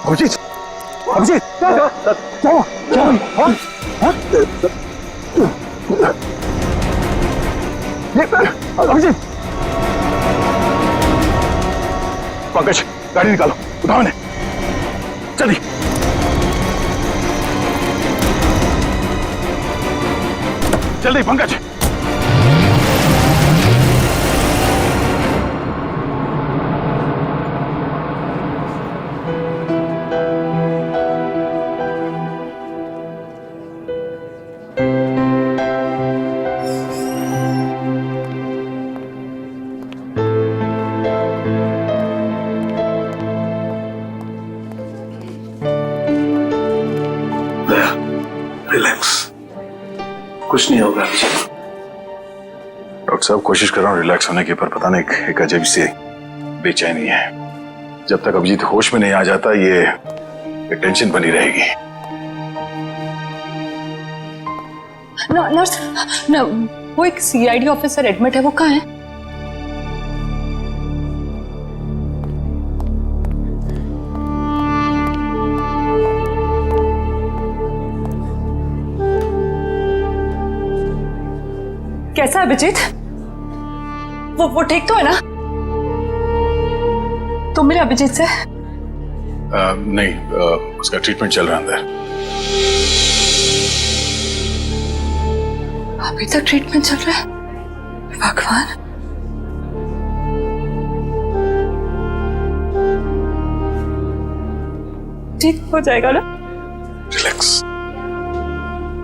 अभिजीत, अभिजीत, क्या हुआ? क्या हुआ? हाँ? अभिजीत, पंकज, गाड़ी निकालो, उठाओ इन्हें, जल्दी। जल्दी पंकज। रिलैक्स, कुछ नहीं होगा। डॉक्टर साहब, कोशिश कर रहा हूँ रिलैक्स होने की, पर पता नहीं एक अजीब सी बेचैनी है। जब तक अभिजीत होश में नहीं आ जाता ये टेंशन बनी रहेगी। नर्स, वो एक सीआईडी ऑफिसर एडमिट है, वो कहाँ है? कैसा है अभिजीत? वो ठीक तो है ना? तुम मिले अभिजीत से? नहीं, उसका ट्रीटमेंट चल रहा है अंदर। अभी तक ट्रीटमेंट चल रहा है? भगवान। ठीक हो जाएगा ना? रिलैक्स,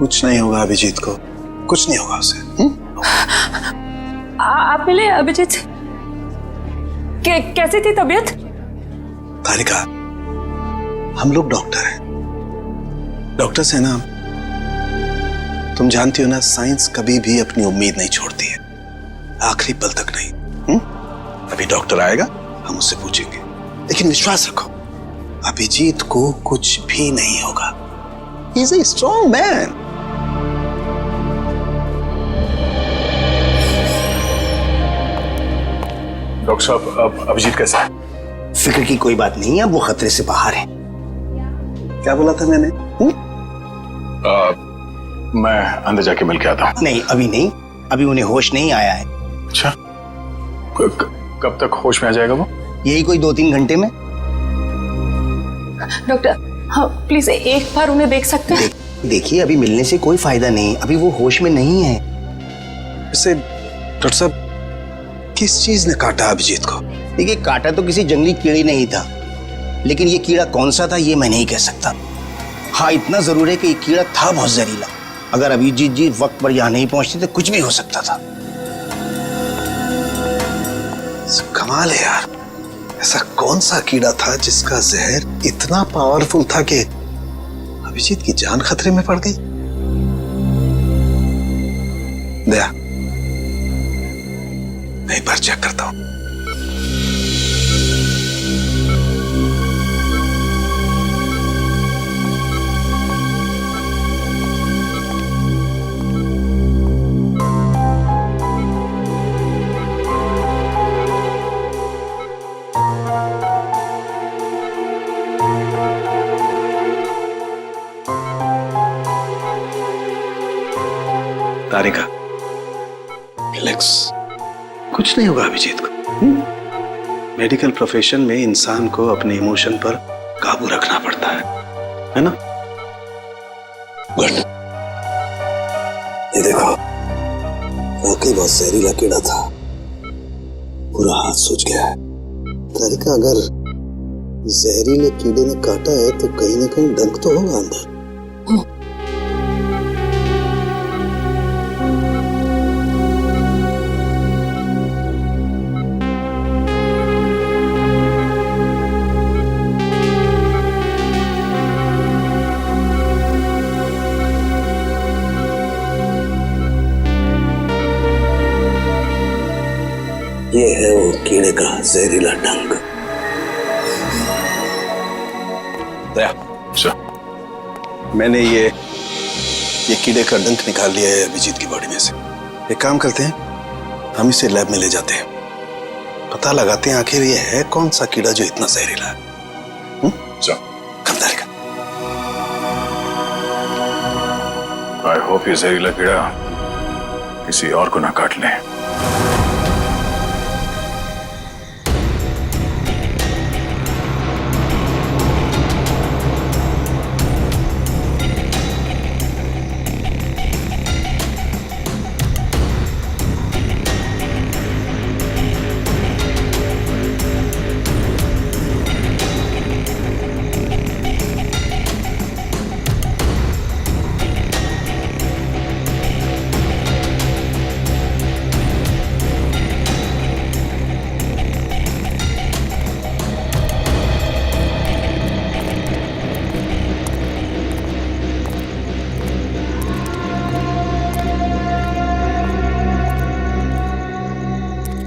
कुछ नहीं होगा अभिजीत को, कुछ नहीं होगा उसे। आप मिले अभिजीत से? कैसी थी तबीयत? तारिका, हम लोग डॉक्टर हैं, डॉक्टर से ना, तुम जानती हो ना, साइंस कभी भी अपनी उम्मीद नहीं छोड़ती है, आखिरी पल तक नहीं। अभी डॉक्टर आएगा, हम उससे पूछेंगे, लेकिन विश्वास रखो, अभिजीत को कुछ भी नहीं होगा। He is a strong man. Doctor साहब, अब अभिजीत कैसा है? फिक्र की कोई बात नहीं है, अब वो खतरे से बाहर है। क्या बोला था मैंने? मैं अंदर जाके मिल के आता हूँ। नहीं, अभी नहीं, अभी उन्हें होश नहीं आया है। अच्छा, कब तक होश में आ जाएगा वो? यही कोई 2-3 घंटे में। डॉक्टर, हाँ प्लीज एक बार उन्हें देख सकते हैं? देखिए, अभी मिलने से कोई फायदा नहीं, अभी वो होश में नहीं है। वैसे डॉक्टर साहब, किस चीज ने काटा अभिजीत को? देखिए, काटा तो किसी जंगली कीड़े नहीं था, लेकिन ये कीड़ा कौन सा था ये मैं नहीं कह सकता। हाँ, इतना जरूर है कि ये कीड़ा था बहुत जहरीला। अगर अभिजीत जी वक्त पर यहाँ नहीं पहुंचते तो कुछ भी हो सकता था। कमाल है यार, ऐसा कौन सा कीड़ा था जिसका जहर इतना पावरफुल था कि अभिजीत की जान खतरे में पड़ गई? दया, मैं एक बार चेक करता हूं। तारिका, रिलैक्स, कुछ नहीं होगा अभिजीत को। मेडिकल प्रोफेशन में इंसान को अपने इमोशन पर काबू रखना पड़ता है ना? गुड। ये देखो, वाकई बहुत जहरीला कीड़ा था, पूरा हाथ सूज गया है। तारिका, अगर जहरीले कीड़े ने काटा है तो कहीं ना कहीं डंक तो होगा अंदर। ये है वो कीड़े का जहरीला डंक। दया, मैंने ये कीड़े का डंक निकाल लिया है अभिजीत की बॉडी में से। एक काम करते हैं, हम इसे लैब में ले जाते हैं, पता लगाते हैं आखिर ये है कौन सा कीड़ा जो इतना जहरीला है। आई होप ये जहरीला कीड़ा किसी और को ना काट ले।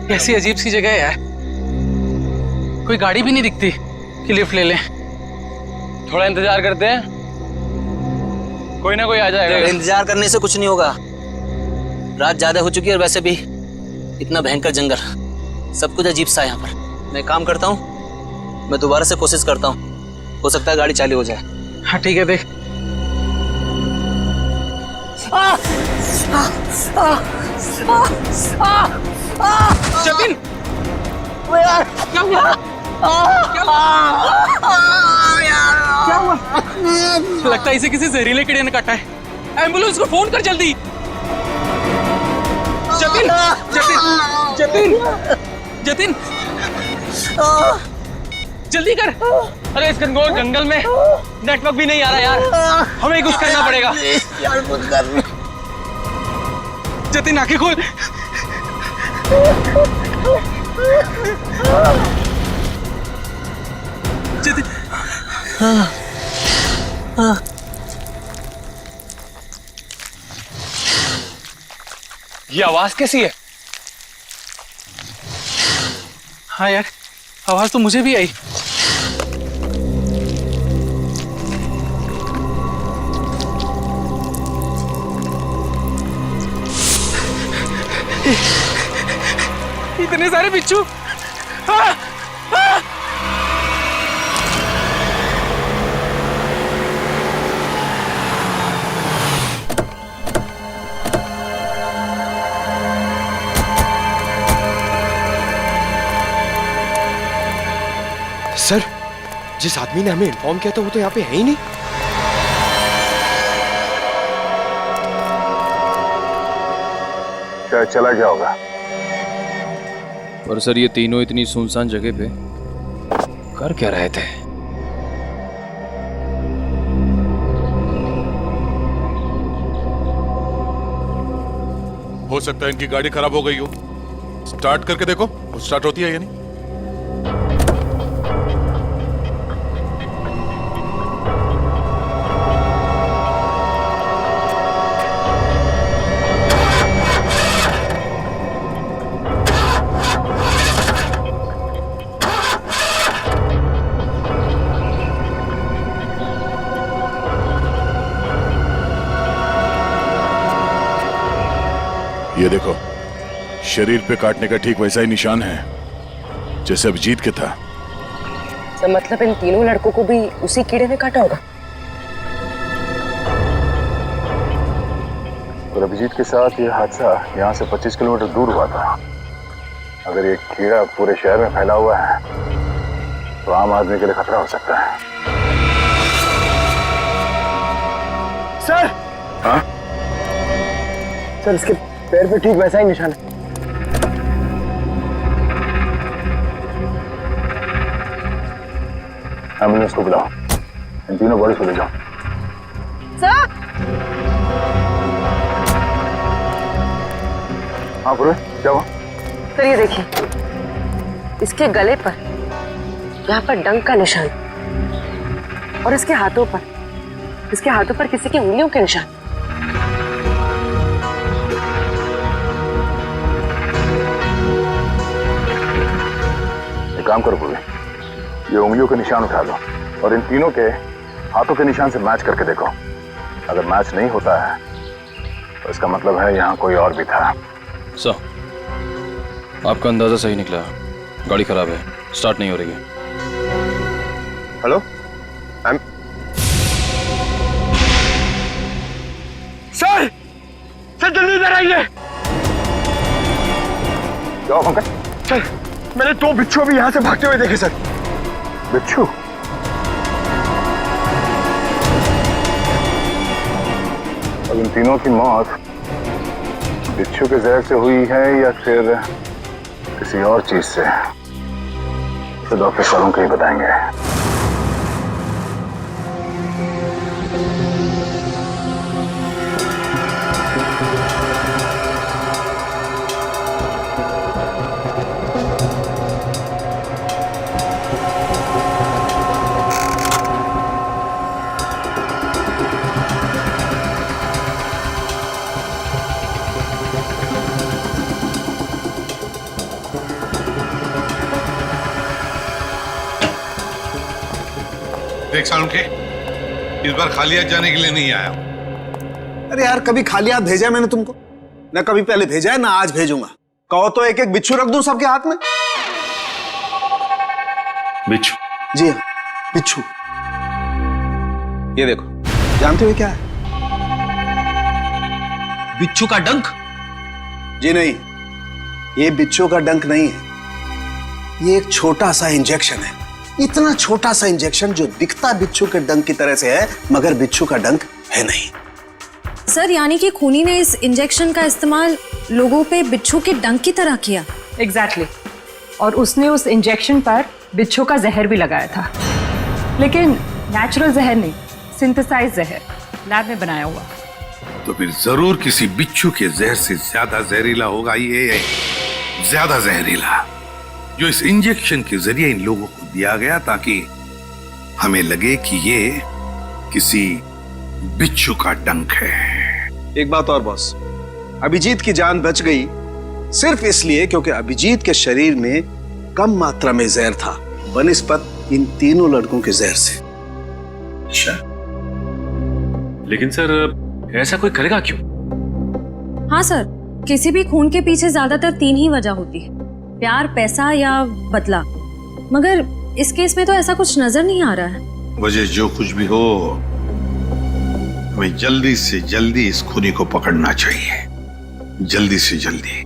कैसी अजीब सी जगह है यार, कोई गाड़ी भी नहीं दिखती कि लिफ्ट ले लें। थोड़ा इंतजार करते हैं, कोई ना कोई आ जाएगा। इंतजार करने से कुछ नहीं होगा, रात ज्यादा हो चुकी है और वैसे भी इतना भयंकर जंगल, सब कुछ अजीब सा है यहाँ पर। मैं काम करता हूँ, मैं दोबारा से कोशिश करता हूँ, हो सकता है गाड़ी चालू हो जाए। हाँ ठीक है, देख। जतिन, क्या हुआ? क्या हुआ? लगता है इसे किसी जहरीले कीड़े ने काटा है। एम्बुलेंस को फोन कर जल्दी। जतिन, जतिन, जतिन, जतिन, जल्दी कर। अरे इस घनघोर जंगल में नेटवर्क भी नहीं आ रहा यार, हमें कुछ करना पड़ेगा। जतिन आंखें खोल। जतिन, ये आवाज कैसी है? हाँ यार, आवाज तो मुझे भी आई। इतने सारे बिच्छू। हाँ, हाँ। सर, जिस आदमी ने हमें इन्फॉर्म किया था वो तो यहाँ पे है ही नहीं। शायद चला गया होगा। पर सर ये तीनों इतनी सुनसान जगह पे कर क्या रहे थे? हो सकता है इनकी गाड़ी खराब हो गई हो। स्टार्ट करके देखो, वो स्टार्ट होती है या नहीं। ये देखो, शरीर पे काटने का ठीक वैसा ही निशान है जैसे अभिजीत के था। तो मतलब इन तीनों लड़कों को भी उसी कीड़े ने काटा होगा। और अभिजीत के साथ ये हादसा यहाँ से 25 किलोमीटर दूर हुआ था। अगर ये कीड़ा पूरे शहर में फैला हुआ है तो आम आदमी के लिए खतरा हो सकता है। सर, हाँ? सर इसके पैर पे ठीक वैसा ही निशान है। एम्बुलेंस को बुलाओ, इन तीनों बॉडीज को ले जाओ। सर, हाँ बोलो, क्या हुआ? सर ये देखिए, इसके गले पर यहाँ पर डंक का निशान और इसके हाथों पर किसी की उंगलियों के निशान। एक काम करो पूरे, ये उंगलियों के निशान उठा लो और इन तीनों के हाथों के निशान से मैच करके देखो। अगर मैच नहीं होता है तो इसका मतलब है यहाँ कोई और भी था। सर, आपका अंदाजा सही निकला, गाड़ी खराब है, स्टार्ट नहीं हो रही है। हेलो, सर सर जल्दी इधर आइए। क्या हुआ पंकज? सर मैंने 2 बिच्छू अभी यहाँ से भागते हुए देखे सर। बिच्छू? अब इन तीनों की मौत बिच्छू के जहर से हुई है या फिर किसी और चीज से, तो डॉक्टर सालों के ही बताएंगे। देख सालुंखे, इस बार खाली हाथ जाने के लिए नहीं आया हूं। अरे यार, कभी खाली हाथ भेजा है मैंने तुमको? ना कभी पहले भेजा है ना आज भेजूंगा। कहो तो एक एक बिच्छू रख दूं सबके हाथ में। बिच्छू? जी हाँ, बिच्छू। ये देखो, जानते हो क्या है? बिच्छू का डंक? जी नहीं, ये बिच्छू का डंक नहीं है। ये एक छोटा सा इंजेक्शन है। इतना छोटा सा इंजेक्शन जो दिखता बिच्छू के डंक की तरह से है, मगर बिच्छू का डंक है नहीं। सर, यानी कि खूनी ने इस इंजेक्शन का इस्तेमाल लोगों पे बिच्छू के डंक की तरह किया। एग्जैक्टली। और उसने उस इंजेक्शन पर बिच्छू का जहर भी लगाया था, लेकिन नेचुरल जहर नहीं, सिंथेसाइज जहर, लैब में बनाया हुआ। तो फिर जरूर किसी बिच्छू के जहर से ज्यादा जहरीला होगा ये, ज्यादा जहरीला, जो इस इंजेक्शन के जरिए इन लोगों को दिया गया ताकि हमें लगे कि ये किसी बिच्छू का डंक है। एक बात और बॉस, अभिजीत की जान बच गई सिर्फ इसलिए क्योंकि अभिजीत के शरीर में कम मात्रा में जहर था बनिस्बत इन तीनों लड़कों के जहर से। अच्छा, लेकिन सर ऐसा कोई करेगा क्यों? हाँ सर, किसी भी खून के पीछे ज्यादातर 3 ही वजह होती है, प्यार, पैसा या बदला। मगर इस केस में तो ऐसा कुछ नजर नहीं आ रहा है। वजह जो कुछ भी हो, हमें जल्दी से जल्दी इस खूनी को पकड़ना चाहिए, जल्दी से जल्दी,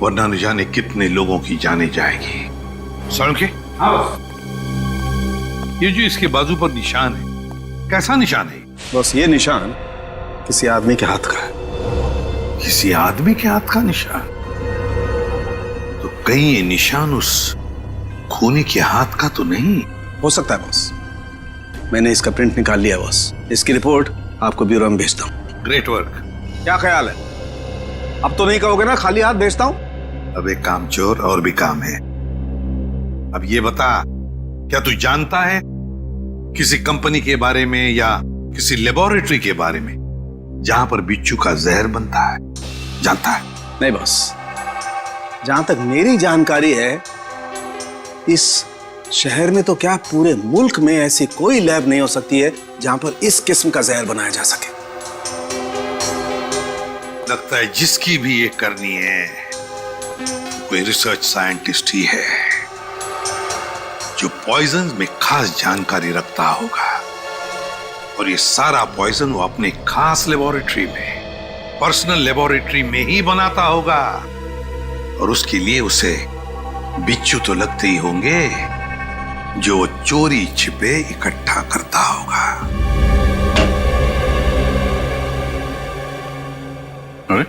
वरना न जाने कितने लोगों की जाने जाएगी। सालुंखे, ये जो इसके बाजू पर निशान है, कैसा निशान है? बस ये निशान किसी आदमी के हाथ का है। किसी आदमी के हाथ का निशान? तो कहीं ये निशान उस खूनी के हाथ का तो नहीं हो सकता है बॉस। मैंने इसका प्रिंट निकाल लिया बॉस। इसकी रिपोर्ट आपको ब्यूरो में भेजता हूँ। Great work. क्या ख्याल है? अब तो नहीं कहोगे ना खाली हाथ भेजता हूँ? अब एक काम चोर और भी काम है। अब ये बता, क्या तू जानता है किसी कंपनी के बारे में या किसी लेबोरेटरी के बारे में जहां पर बिच्छू का जहर बनता है? जानता है? नहीं बॉस, जहां तक मेरी जानकारी है, इस शहर में तो क्या पूरे मुल्क में ऐसी कोई लैब नहीं हो सकती है जहां पर इस किस्म का जहर बनाया जा सके। लगता है जिसकी भी ये करनी है कोई रिसर्च साइंटिस्ट ही है जो पॉइजन में खास जानकारी रखता होगा, और ये सारा पॉइजन वो अपने खास लेबोरेटरी में, पर्सनल लेबोरेटरी में ही बनाता होगा, और उसके लिए उसे बिच्छू तो लगते ही होंगे जो वो चोरी छिपे इकट्ठा करता होगा। अरे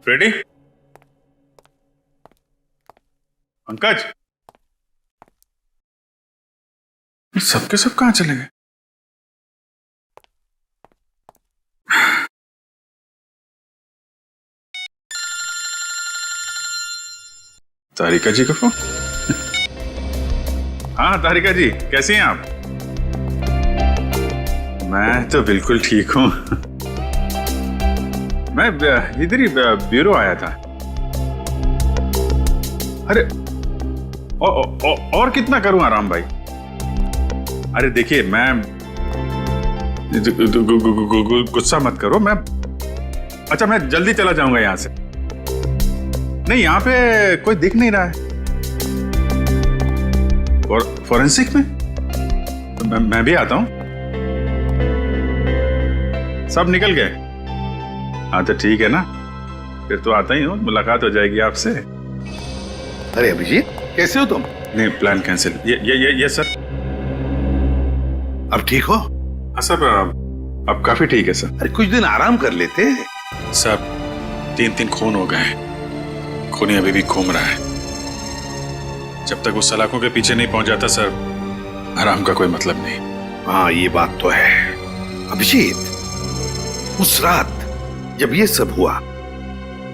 फ्रेडी, पंकज, सबके सब कहां चले गए? तारिका जी का फोन। हाँ तारिका जी, कैसी हैं आप? मैं तो बिल्कुल ठीक हूं। मैं इधर ही ब्यूरो आया था। अरे और कितना करूं आराम भाई? अरे देखिए, मैं गुस्सा मत करो, मैं जल्दी चला जाऊंगा यहां से। नहीं, यहां पे कोई दिख नहीं रहा है। फॉरेंसिक में? मैं भी आता हूं। सब निकल गए? हाँ तो ठीक है ना, फिर तो आता ही हूँ, मुलाकात हो जाएगी आपसे। अरे अभिजीत, कैसे हो तुम? नहीं, प्लान कैंसिल। ये सर। अब ठीक हो? हाँ सर, अब काफी ठीक है सर। अरे कुछ दिन आराम कर लेते। सर 3 खून हो गए, खूनी अभी भी घूम रहा है। जब तक वो सलाखों के पीछे नहीं पहुंच जाता सर, आराम का कोई मतलब नहीं। हाँ ये बात तो है। अभिजीत, उस रात जब ये सब हुआ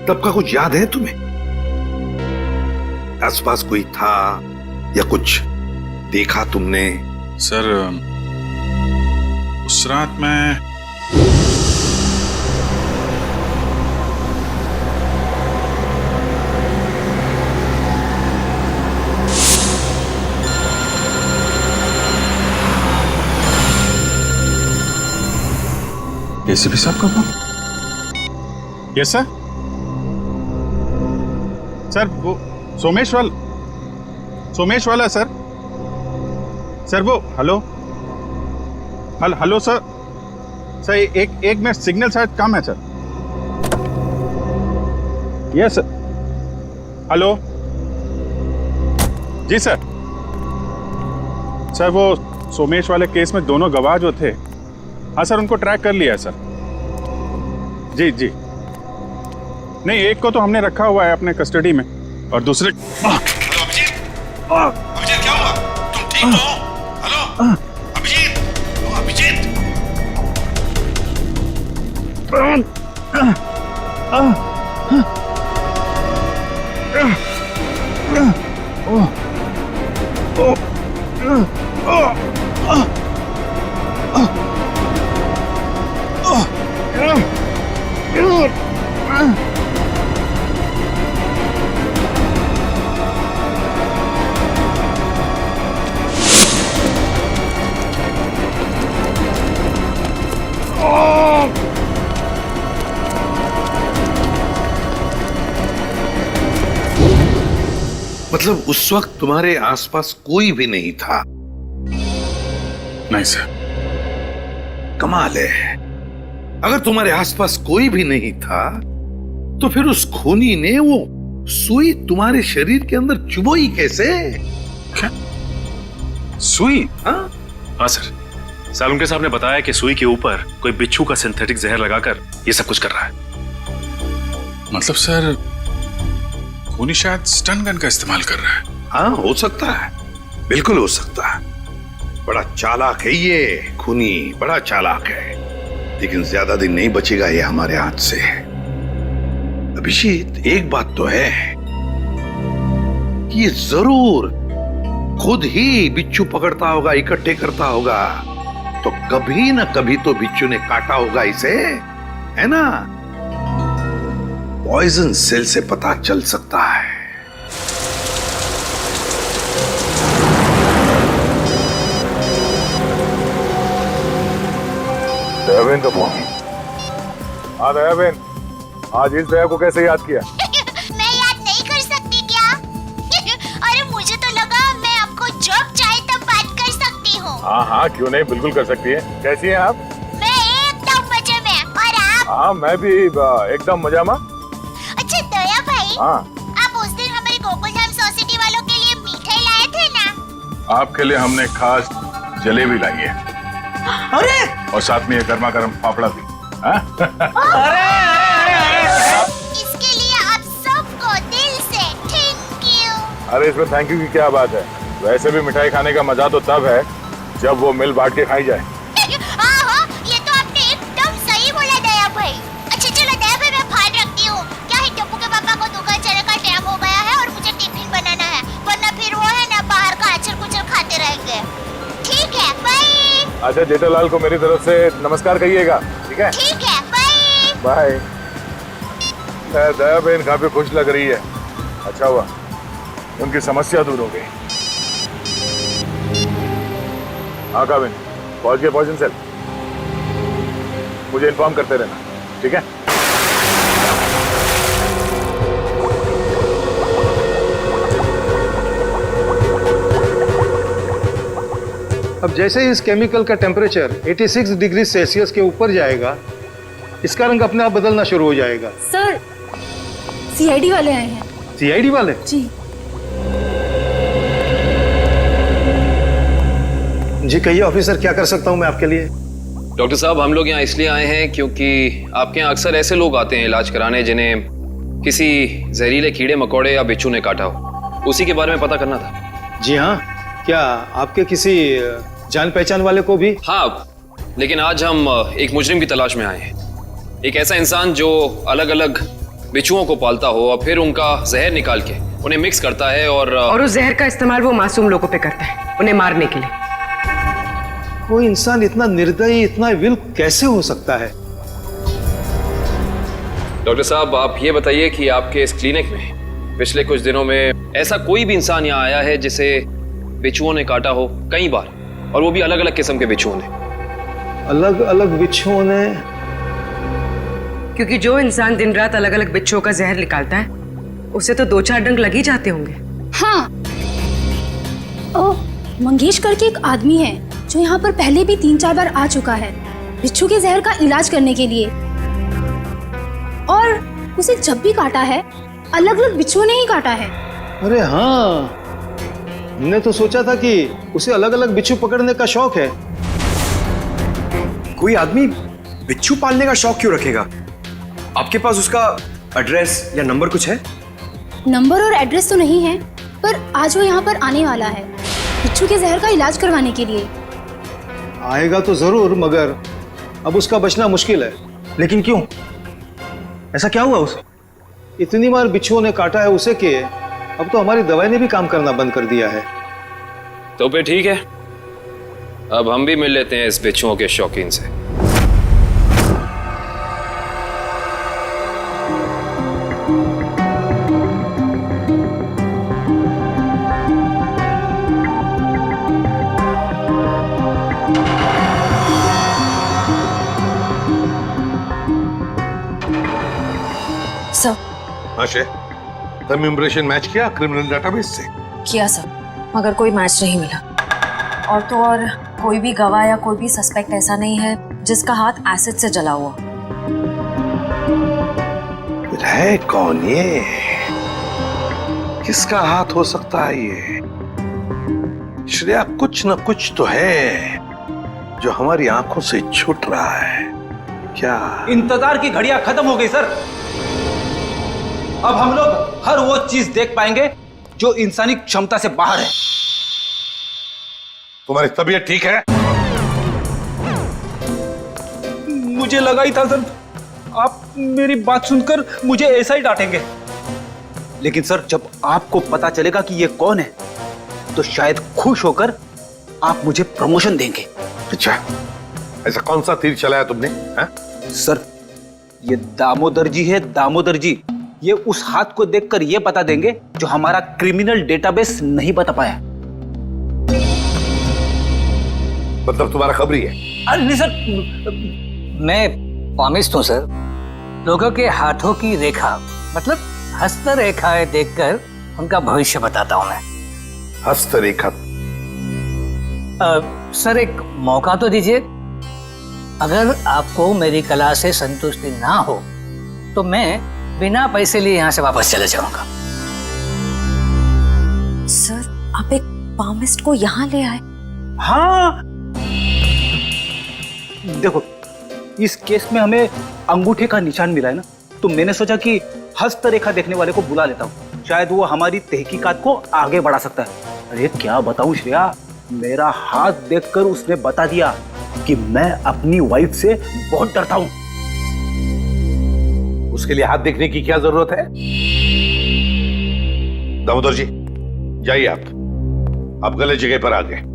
तब का कुछ याद है तुम्हें? आसपास कोई था या कुछ देखा तुमने? सर उस रात मैं एसीपी साहब का फोन? Yes sir. सर वो सोमेश वाला सर। सर वो हेलो सर। सर एक मिनट, सिग्नल शायद कम है सर। Yes sir. हेलो जी सर। सर वो सोमेश वाले केस में दोनों गवाह जो थे, हाँ सर उनको ट्रैक कर लिया है सर। जी नहीं, एक को तो हमने रखा हुआ है अपने कस्टडी में और दूसरे। अभिजीत क्या हुआ? तुम ठीक हो? हेलो अभिजीत, अभिजीत। मतलब उस वक्त तुम्हारे आसपास कोई भी नहीं था? नहीं सर। कमाल है, अगर तुम्हारे आसपास कोई भी नहीं था तो फिर उस खूनी ने वो सुई तुम्हारे शरीर के अंदर चुभोई कैसे? क्या सुई? हाँ सर, सालुंके साहब ने बताया कि सुई के ऊपर कोई बिच्छू का सिंथेटिक जहर लगाकर ये सब कुछ कर रहा है। मतलब सर खूनी शायद स्टन गन का इस्तेमाल कर रहा है। हाँ हो सकता है, बिल्कुल हो सकता है। बड़ा चालाक है ये खूनी, बड़ा चालाक है, लेकिन ज्यादा दिन नहीं बचेगा ये हमारे हाथ से। अभिजीत एक बात तो है कि ये जरूर खुद ही बिच्छू पकड़ता होगा, इकट्ठे करता होगा, तो कभी ना कभी तो बिच्छू ने काटा होगा इसे, है ना? पॉइजन सेल से पता चल सकता है। दयाबेन का फोन। हाँ दयाबेन, आज इस दया को कैसे याद किया? मैं याद नहीं कर सकती क्या? अरे मुझे तो लगा मैं आपको जब चाहे तब बात कर सकती हूँ। हाँ क्यों नहीं, बिल्कुल कर सकती है। कैसी हैं आप? मैं एकदम मजे में, और आप? हाँ मैं भी एकदम मजा में। अच्छा दया भाई, हाँ आप उस दिन हमारे गोकुलधाम सोसाइटी वालों के लिए मिठाई लाए थे ना? आपके लिए हमने खास जलेबी लाई है। अरे और साथ में ये गर्मा गर्म फाफड़ा भी। इसके लिए आप सबको दिल से थैंक यू। अरे इसमें थैंक यू की क्या बात है, वैसे भी मिठाई खाने का मजा तो तब है जब वो मिल बांट के खाई जाए। हाँ, ये तो आपने एकदम सही बोला दया भाई। अच्छा चलो दया भाई, मैं फोन रखती हूँ। क्या है, टप्पू के पापा को दुकान चलने का टाइम हो गया है और मुझे टिफिन बनाना है, वरना फिर वो है ना बाहर का अचर कुचर खाते रहेंगे। ठीक है, बाय। अच्छा जेठालाल को मेरी तरफ से नमस्कार कहिएगा, ठीक है? ठीक है, बाय। बाय। दया बहन काफी खुश लग रही है, अच्छा हुआ उनकी समस्या दूर हो गई। हाँ काबिन, पहुंच गए पॉइजन सेल, मुझे इन्फॉर्म करते रहना, ठीक है? अब जैसे ही इस केमिकल का टेम्परेचर 86 डिग्री सेल्सियस के ऊपर जाएगा इसका रंग अपने आप बदलना शुरू हो जाएगा। सर सीआईडी वाले आए हैं। सीआईडी वाले? जी। जी कहिए ऑफिसर, क्या कर सकता हूँ मैं आपके लिए? डॉक्टर साहब, हम लोग यहाँ इसलिए आए हैं क्योंकि आपके यहाँ अक्सर ऐसे लोग आते हैं इलाज कराने जिन्हें किसी जहरीले कीड़े मकोड़े या बिच्छू ने काटा हो। उसी के बारे में पता करना था। जी हाँ, क्या आपके किसी जान पहचान वाले को भी? हाँ, लेकिन आज हम एक मुजरिम की तलाश में आए हैं। एक ऐसा इंसान जो अलग अलग बिच्छुओं को पालता हो और फिर उनका जहर निकाल के उन्हें मिक्स करता है और उस जहर का इस्तेमाल वो मासूम लोगों पे करता है, उन्हें मारने के लिए। कोई इंसान इतना निर्दयी, इतना विल कैसे हो सकता है? डॉक्टर साहब, आप ये बताइए कि आपके इस क्लिनिक में पिछले कुछ दिनों में ऐसा कोई भी इंसान यहाँ आया है जिसे बिच्छुओं ने काटा हो कई बार, और वो भी अलग अलग किस्म के बिच्छुओं ने? अलग अलग बिच्छुओं ने? क्योंकि जो इंसान दिन रात अलग अलग बिच्छुओं का जहर निकालता है उसे तो 2-4 डंक लग ही जाते होंगे। हाँ, ओ मंगेश करके एक आदमी है जो यहाँ पर पहले भी 3-4 बार आ चुका है बिच्छू के जहर का इलाज करने के लिए, और उसे जब भी काटा है अलग अलग बिच्छुओं ने ही काटा है। अरे हाँ, हमने तो सोचा था कि उसे अलग अलग बिच्छू पकड़ने का शौक है। कोई आदमी बिच्छू पालने का शौक क्यों रखेगा? आपके पास उसका एड्रेस या नंबर कुछ है? नंबर और एड्रेस तो नहीं है, पर आज वो यहाँ पर आने वाला है बिच्छू के जहर का इलाज करवाने के लिए। आएगा तो जरूर, मगर अब उसका बचना मुश्किल है। लेकिन क्यों? ऐसा क्या हुआ उसे? इतनी बार बिच्छुओं ने काटा है उसे कि अब तो हमारी दवाई ने भी काम करना बंद कर दिया है। तो फिर ठीक है, अब हम भी मिल लेते हैं इस बिच्छुओं के शौकीन से। सर। आशे, तुम इम्प्रेशन मैच किया क्रिमिनल डेटाबेस से? किया सर, मगर कोई मैच नहीं मिला। और तो और कोई भी गवाह या कोई भी सस्पेक्ट ऐसा नहीं है जिसका हाथ एसिड से जला हुआ। है कौन ये? किसका हाथ हो सकता है ये? श्रेया, कुछ न कुछ तो है जो हमारी आंखों से छूट रहा है। क्या? इंतजार की घड़ियां खत्म हो गई सर। अब हम लोग हर वो चीज देख पाएंगे जो इंसानी क्षमता से बाहर है। तुम्हारी तबीयत ठीक है? मुझे लगा ही था सर, आप मेरी बात सुनकर मुझे ऐसा ही डांटेंगे। लेकिन सर, जब आपको पता चलेगा कि ये कौन है तो शायद खुश होकर आप मुझे प्रमोशन देंगे। अच्छा, ऐसा कौन सा तीर चलाया तुमने? हा? सर, ये दामोदर जी है, दामोदर जी। ये उस हाथ को देखकर ये बता देंगे जो हमारा क्रिमिनल डेटाबेस नहीं बता पाया। मतलब तुम्हारा खबरी है? नहीं सर, मैं पामिस्ट हूँ सर। लोगों के हाथों की रेखा, मतलब हस्तरेखाएं देखकर उनका भविष्य बताता हूँ मैं। हस्तरेखा? सर, एक मौका तो दीजिए। अगर आपको मेरी कला से संतुष्टि ना हो तो मैं बिना पैसे लिए यहाँ से वापस चले जाऊंगा। सर, आप एक पामिस्ट को यहाँ ले आए? हाँ, देखो, इस केस में हमें अंगूठे का निशान मिला है ना, तो मैंने सोचा कि हस्तरेखा देखने वाले को बुला लेता हूँ, शायद वो हमारी तहकीकात को आगे बढ़ा सकता है। अरे क्या बताऊं श्रेया, मेरा हाथ देखकर उसने बता दिया कि मैं अपनी वाइफ से बहुत डरता हूं। उसके लिए हाथ देखने की क्या जरूरत है? दामोदर जी, जाइए आप गलत जगह पर आ गए।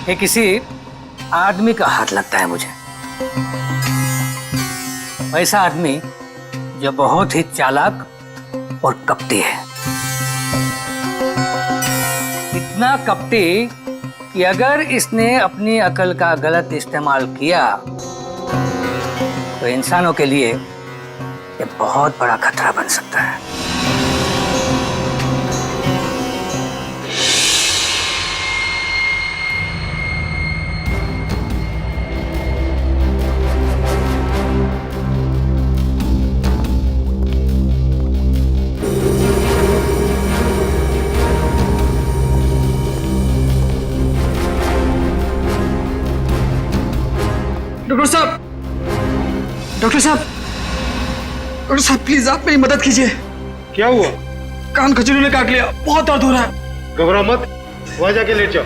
ये किसी आदमी का हाथ लगता है मुझे। ऐसा आदमी जो बहुत ही चालाक और कपटी है। इतना कपटी कि अगर इसने अपनी अकल का गलत इस्तेमाल किया तो इंसानों के लिए ये बहुत बड़ा खतरा बन सकता है। डॉक्टर साहब, डॉक्टर साहब, डॉक्टर साहब प्लीज आप मेरी मदद कीजिए। क्या हुआ? कान खजूरी ने काट लिया, बहुत दर्द हो रहा है। घबराओ मत, वहां जाके लेट जाओ।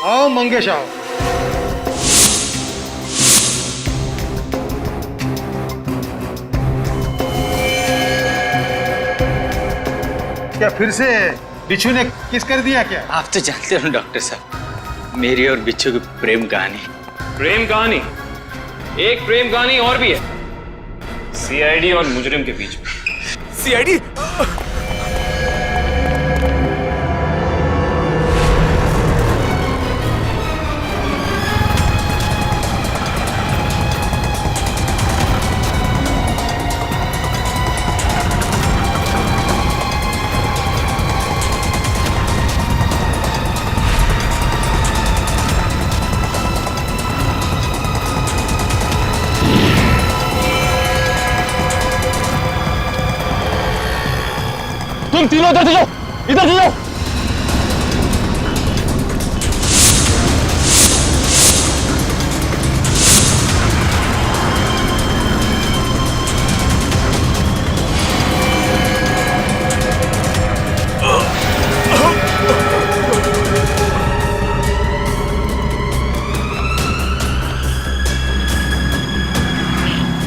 आओ मंगेश आओ। क्या फिर से बिच्छू ने किस कर दिया क्या? आप तो जानते हो डॉक्टर साहब, मेरी और बिच्छू की प्रेम कहानी। प्रेम कहानी? एक प्रेम कहानी और भी है, सीआईडी और मुजरिम के बीच में। सीआईडी? तुम तीनों इधर से जाओ, इधर से जाओ।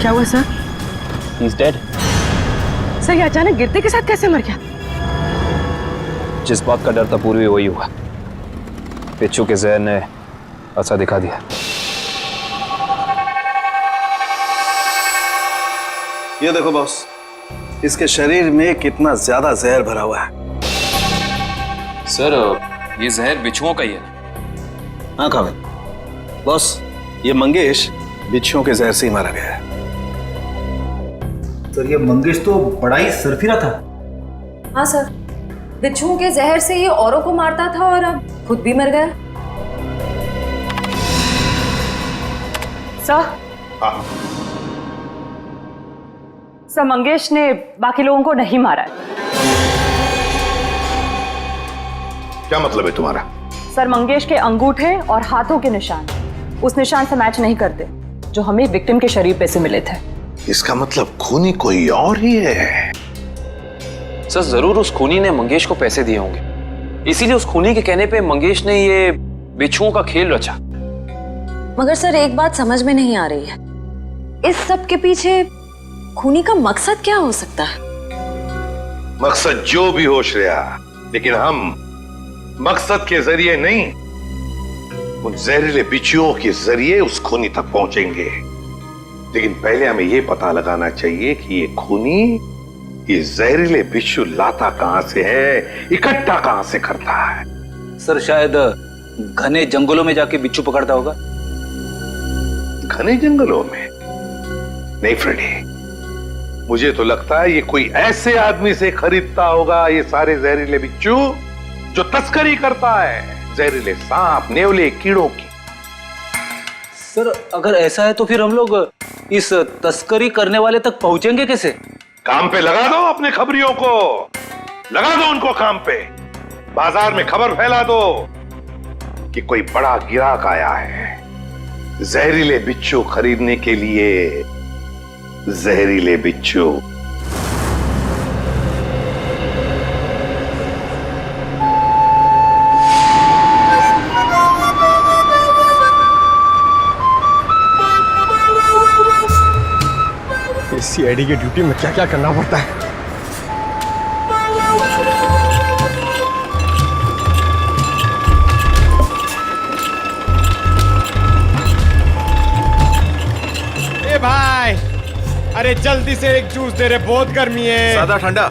क्या हुआ सर? He's dead. सर ये अचानक गिरते के साथ कैसे मर गया? जिस बात का डर था पूर्वी वही हुआ। बिच्छू के जहर ने असर दिखा दिया। ये देखो बॉस, इसके शरीर में कितना ज्यादा जहर भरा हुआ है। सर ये जहर बिच्छुओं का ही है। हाँ काबिल बॉस, ये मंगेश बिच्छुओं के जहर से ही मारा गया है। सर ये मंगेश तो बड़ा ही सरफिरा था। हाँ सर, बिच्छुओं के जहर से ये औरों को मारता था और अब खुद भी मर गया। सर, सर मंगेश ने बाकी लोगों को नहीं मारा है। क्या मतलब है तुम्हारा? सर मंगेश के अंगूठे और हाथों के निशान उस निशान से मैच नहीं करते जो हमें विक्टिम के शरीर पे से मिले थे। इसका मतलब खूनी कोई और ही है। सर जरूर उस खूनी ने मंगेश को पैसे दिए होंगे, इसीलिए उस खूनी के कहने पे मंगेश ने ये बिच्छुओं का खेल रचा। मगर सर एक बात समझ में नहीं आ रही है, इस सब के पीछे खूनी का मकसद क्या हो सकता है? मकसद जो भी हो श्रेया, लेकिन हम मकसद के जरिए नहीं, उन जहरीले बिच्छुओं के जरिए उस खूनी तक पहुंचेंगे। लेकिन पहले हमें यह पता लगाना चाहिए कि ये खूनी ये जहरीले बिच्छू लाता कहां से है, इकट्ठा कहां से करता है। सर शायद घने जंगलों में जाके बिच्छू पकड़ता होगा। घने जंगलों में? नहीं फ्रेडी, मुझे तो लगता है ये कोई ऐसे आदमी से खरीदता होगा ये सारे जहरीले बिच्छू जो तस्करी करता है, जहरीले सांप, नेवले, कीड़ों की। सर अगर ऐसा है तो फिर हम लोग इस तस्करी करने वाले तक पहुंचेंगे कैसे? काम पे लगा दो अपने खबरियों को, लगा दो उनको काम पे। बाजार में खबर फैला दो कि कोई बड़ा गिराक आया है जहरीले बिच्छू खरीदने के लिए। जहरीले बिच्छू। सीआईडी की ड्यूटी में क्या क्या करना पड़ता है। ए भाई, अरे जल्दी से एक जूस दे रहे, बहुत गर्मी है। सादा ठंडा?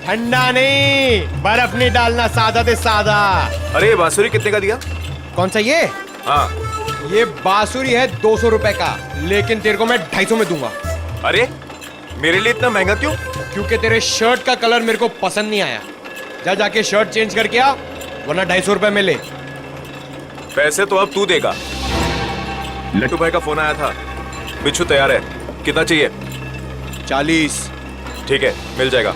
ठंडा नहीं, बर्फ नहीं डालना, सादा दे सादा। अरे ये बांसुरी कितने का दिया? कौन सा ये? हाँ, ये बांसुरी है 200 रुपए का, लेकिन तेरे को मैं 250 में दूंगा। अरे मेरे लिए इतना महंगा क्यों? क्योंकि तेरे शर्ट का कलर मेरे को पसंद नहीं आया। जा जाके शर्ट चेंज करके आ, वरना 250 रुपए में ले। पैसे तो अब तू देगा। लट्टू भाई का फोन आया था, बिच्छू तैयार है। कितना चाहिए? 40। ठीक है, मिल जाएगा।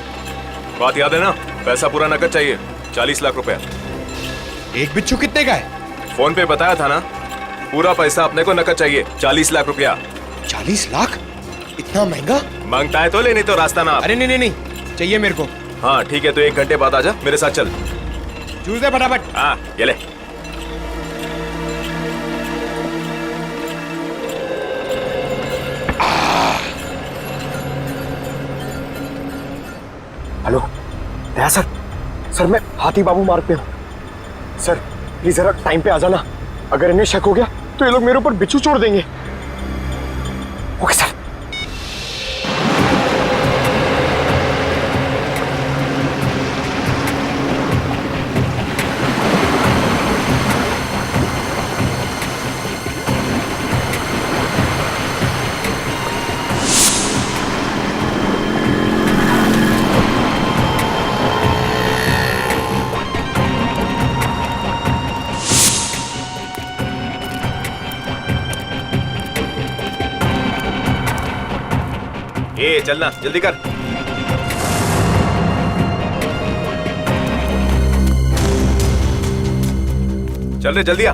बात याद है ना, पैसा पूरा नकद चाहिए। 40 लाख रुपए। एक बिच्छू कितने का है? फोन पे बताया था ना, पूरा पैसा अपने को नकद चाहिए। 40 लाख रुपया। 40 लाख? इतना महंगा? मांगता है तो ले, नहीं तो रास्ता ना। अरे नहीं नहीं नहीं, चाहिए मेरे को। हाँ ठीक है, तो 1 घंटे बाद आजा, मेरे साथ चल। जूस दे फटाफट। हाँ ये ले। हेलो दया सर, सर मैं हाथी बाबू मार्ग पे हूँ। सर प्लीज जरा टाइम पे आ जाना, अगर इन्हें शक हो गया तो ये लोग मेरे ऊपर बिच्छू छोड़ देंगे। Okay sir. ए चलना, जल्दी कर। चल रे, जल्दी आ।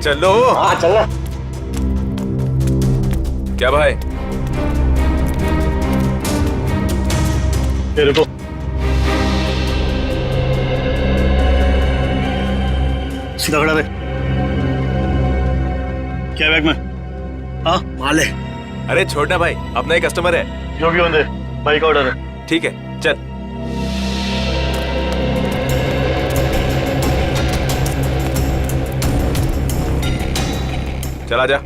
चलो। हाँ चलना। क्या भाई? रुको। सीधा खड़ा रहे। क्या बैग में? हाँ माल है। अरे छोड़ना भाई, अपना ही कस्टमर है। जो भी होंगे, भाई का ऑर्डर है। ठीक है चल। चला जा।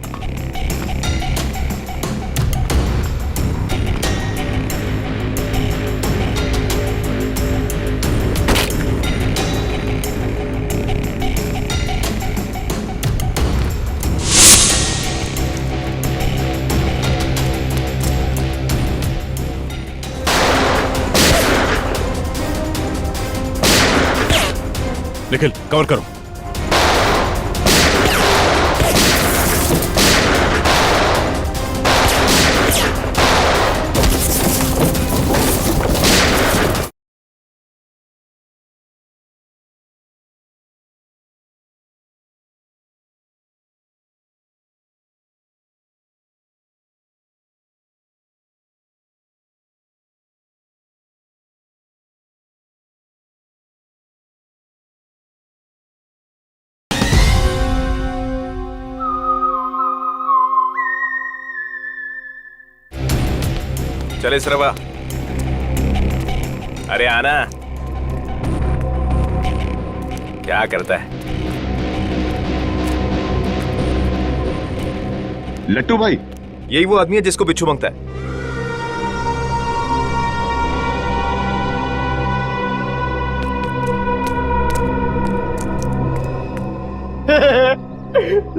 निखिल कवर करो। चले सरवा। अरे आना। क्या करता है? लट्टू भाई, यही वो आदमी है जिसको बिच्छू मांगता है।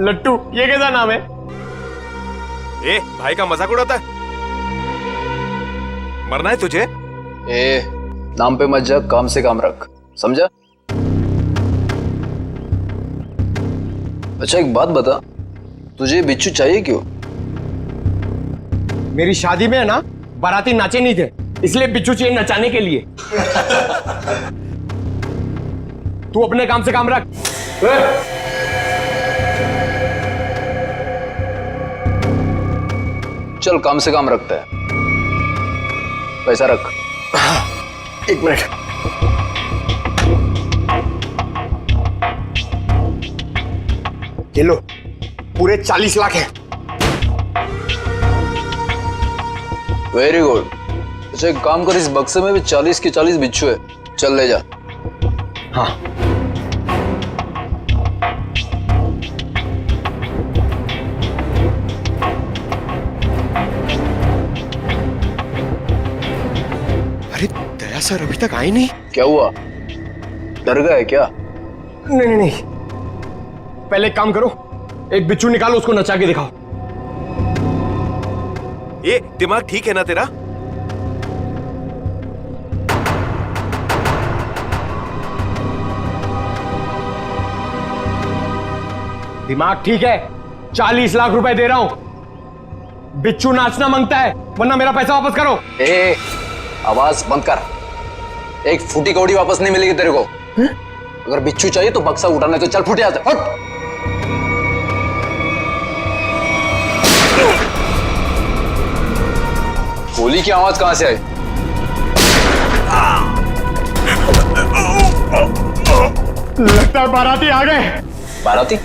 लट्टू, ये कैसा नाम है? ए भाई का मजाक उड़ाता है। मरना है तुझे? ए, नाम पे मत जा, काम से काम रख, समझा? अच्छा एक बात बता, तुझे बिच्छू चाहिए क्यों? मेरी शादी में है ना, बाराती नाचे नहीं थे, इसलिए बिच्छू चाहिए नचाने के लिए। तू अपने काम से काम रख। चल काम से काम रखता है। पैसा रख। एक मिनट। ये लो, पूरे 40 लाख है। Very good. अच्छा एक काम कर, इस बक्से में भी 40 के 40 बिच्छू है, चल ले जा। हाँ। अरे दया सर अभी तक आए नहीं। क्या हुआ, डर गए क्या? नहीं नहीं नहीं, पहले एक काम करो, एक बिच्छू निकालो, उसको नचा के दिखाओ। ये दिमाग ठीक है ना तेरा? दिमाग ठीक है, 40 लाख रुपए दे रहा हूं। बिच्छू नाचना मांगता है, वरना मेरा पैसा वापस करो। ए, आवाज बंद कर। एक फूटी कौड़ी वापस नहीं मिलेगी तेरे को। अगर बिच्छू चाहिए तो बक्सा उठाने तो चल, फुट यहाँ से, फुट। गोली की आवाज कहां से आई? लगता है बाराती आ गए। बाराती?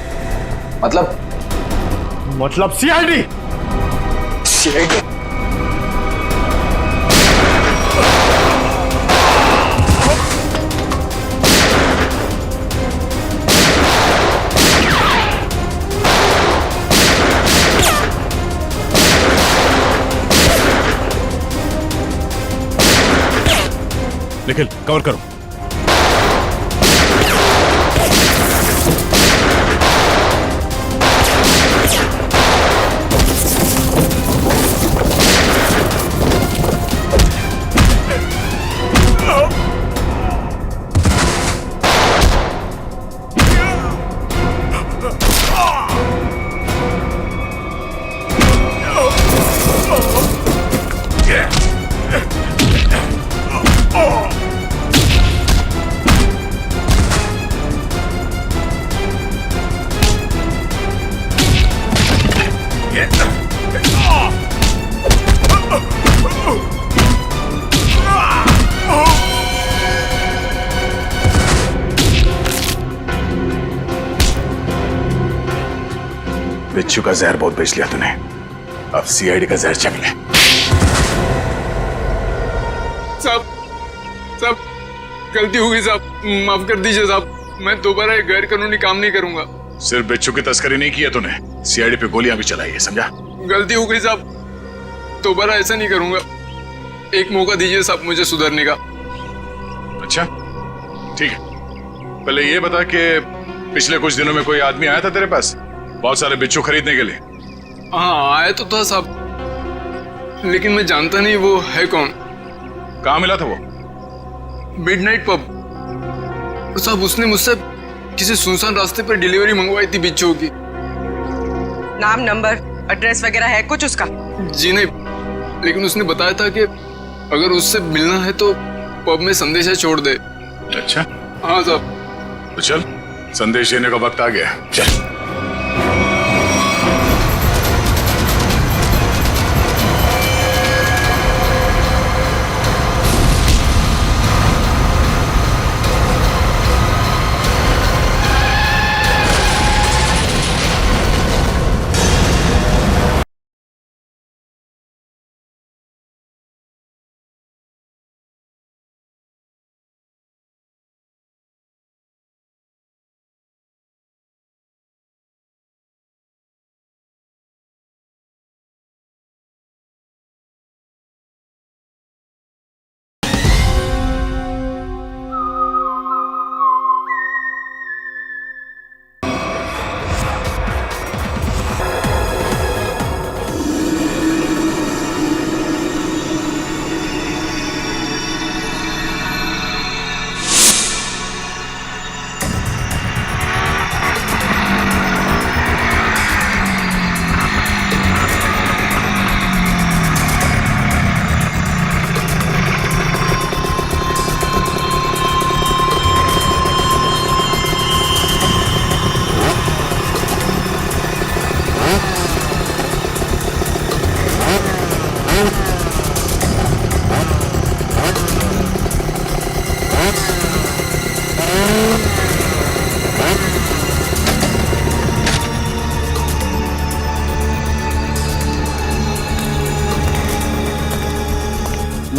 मतलब सीआईडी। सीआईडी? निखिल कवर करो। बिच्छू का जहर बहुत बेच लिया तूने, अब सीआईडी का जहर चख ले। साहब गलती हो गई साहब, माफ कर दीजिए साहब, मैं दोबारा एक गैर कानूनी काम नहीं करूंगा। सिर्फ बिच्छू की तस्करी नहीं की है तूने, सीआईडी पे गोलियां भी चलाई है, समझा? गलती हो गई साहब, दोबारा ऐसा नहीं करूंगा। एक मौका दीजिए साहब मुझे सुधरने का। अच्छा ठीक है, पहले ये बता कि पिछले कुछ दिनों में कोई आदमी आया था तेरे पास बहुत सारे बिच्छू खरीदने के लिए? हाँ आया तो था साहब, लेकिन मैं जानता नहीं वो है कौन। कहाँ मिला था वो? मिडनाइट पब साहब, उसने मुझसे किसी सुनसान रास्ते पर डिलीवरी मंगवाई थी बिच्छू की। नाम नंबर एड्रेस वगैरह है कुछ उसका? जी नहीं, लेकिन उसने बताया था कि अगर उससे मिलना है तो पब में संदेशा छोड़ दे। अच्छा हाँ साहब। तो चल, संदेश देने का वक्त आ गया, चल।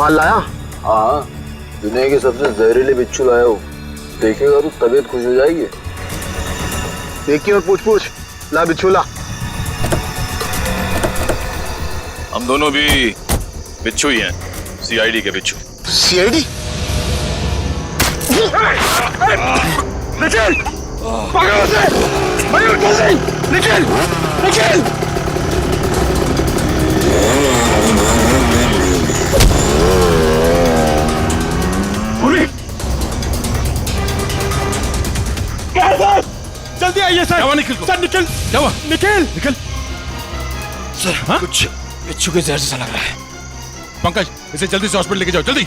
माल लाया? हाँ, दुनिया के सबसे जहरीले बिच्छू लाया हूँ। देखेगा तो तबीयत खुश हो जाएगी। देखिए और पूछ ला बिच्छू ला। हम दोनों भी बिच्छू ही हैं, सीआईडी के बिच्छू। सीआईडी? निखिल! पकड़ो उसे! मयूर जल्दी! निखिल! निखिल! जल्दी आइए सर। क्या निखिल को? सर निखिल! क्या हुआ? निखिल! सर हाँ? कुछ बिच्छू के जहर जैसा लग रहा है। पंकज, इसे जल्दी से हॉस्पिटल लेके जाओ, जल्दी।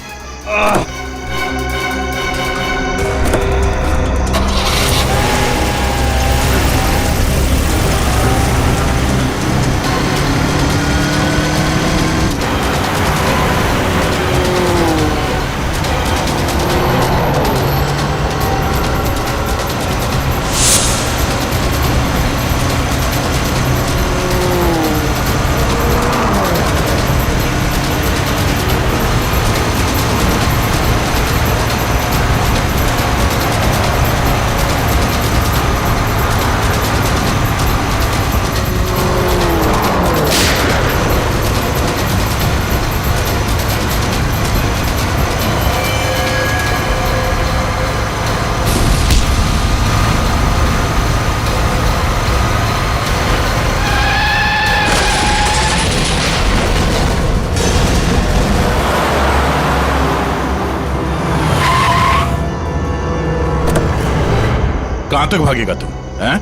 कहां तक भागेगा तू? हैं?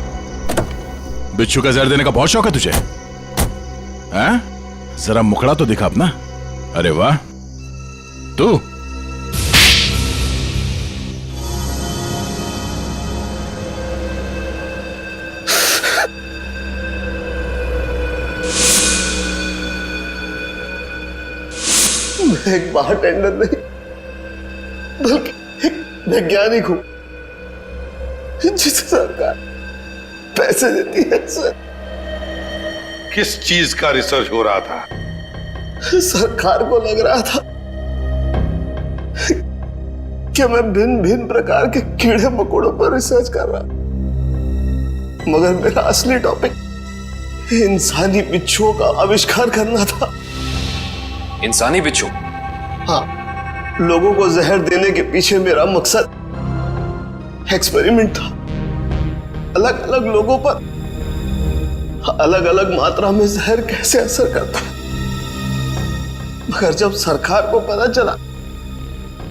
बिच्छू का जहर देने का बहुत शौक है तुझे? हैं? जरा मुखड़ा तो दिखा अपना। अरे वाह, तू मैं एक बारटेंडर नहीं बल्कि एक वैज्ञानिक हूं जिसे सरकार पैसे देती है सर। किस चीज का रिसर्च हो रहा था? सरकार को लग रहा था कि मैं भिन्न भिन्न प्रकार के कीड़े मकोड़ों पर रिसर्च कर रहा, मगर मेरा असली टॉपिक इंसानी बिच्छुओं का आविष्कार करना था। इंसानी बिच्छू? हाँ, लोगों को जहर देने के पीछे मेरा मकसद एक्सपेरिमेंट था। अलग अलग लोगों पर अलग अलग मात्रा में जहर कैसे असर करता है। मगर जब सरकार को पता चला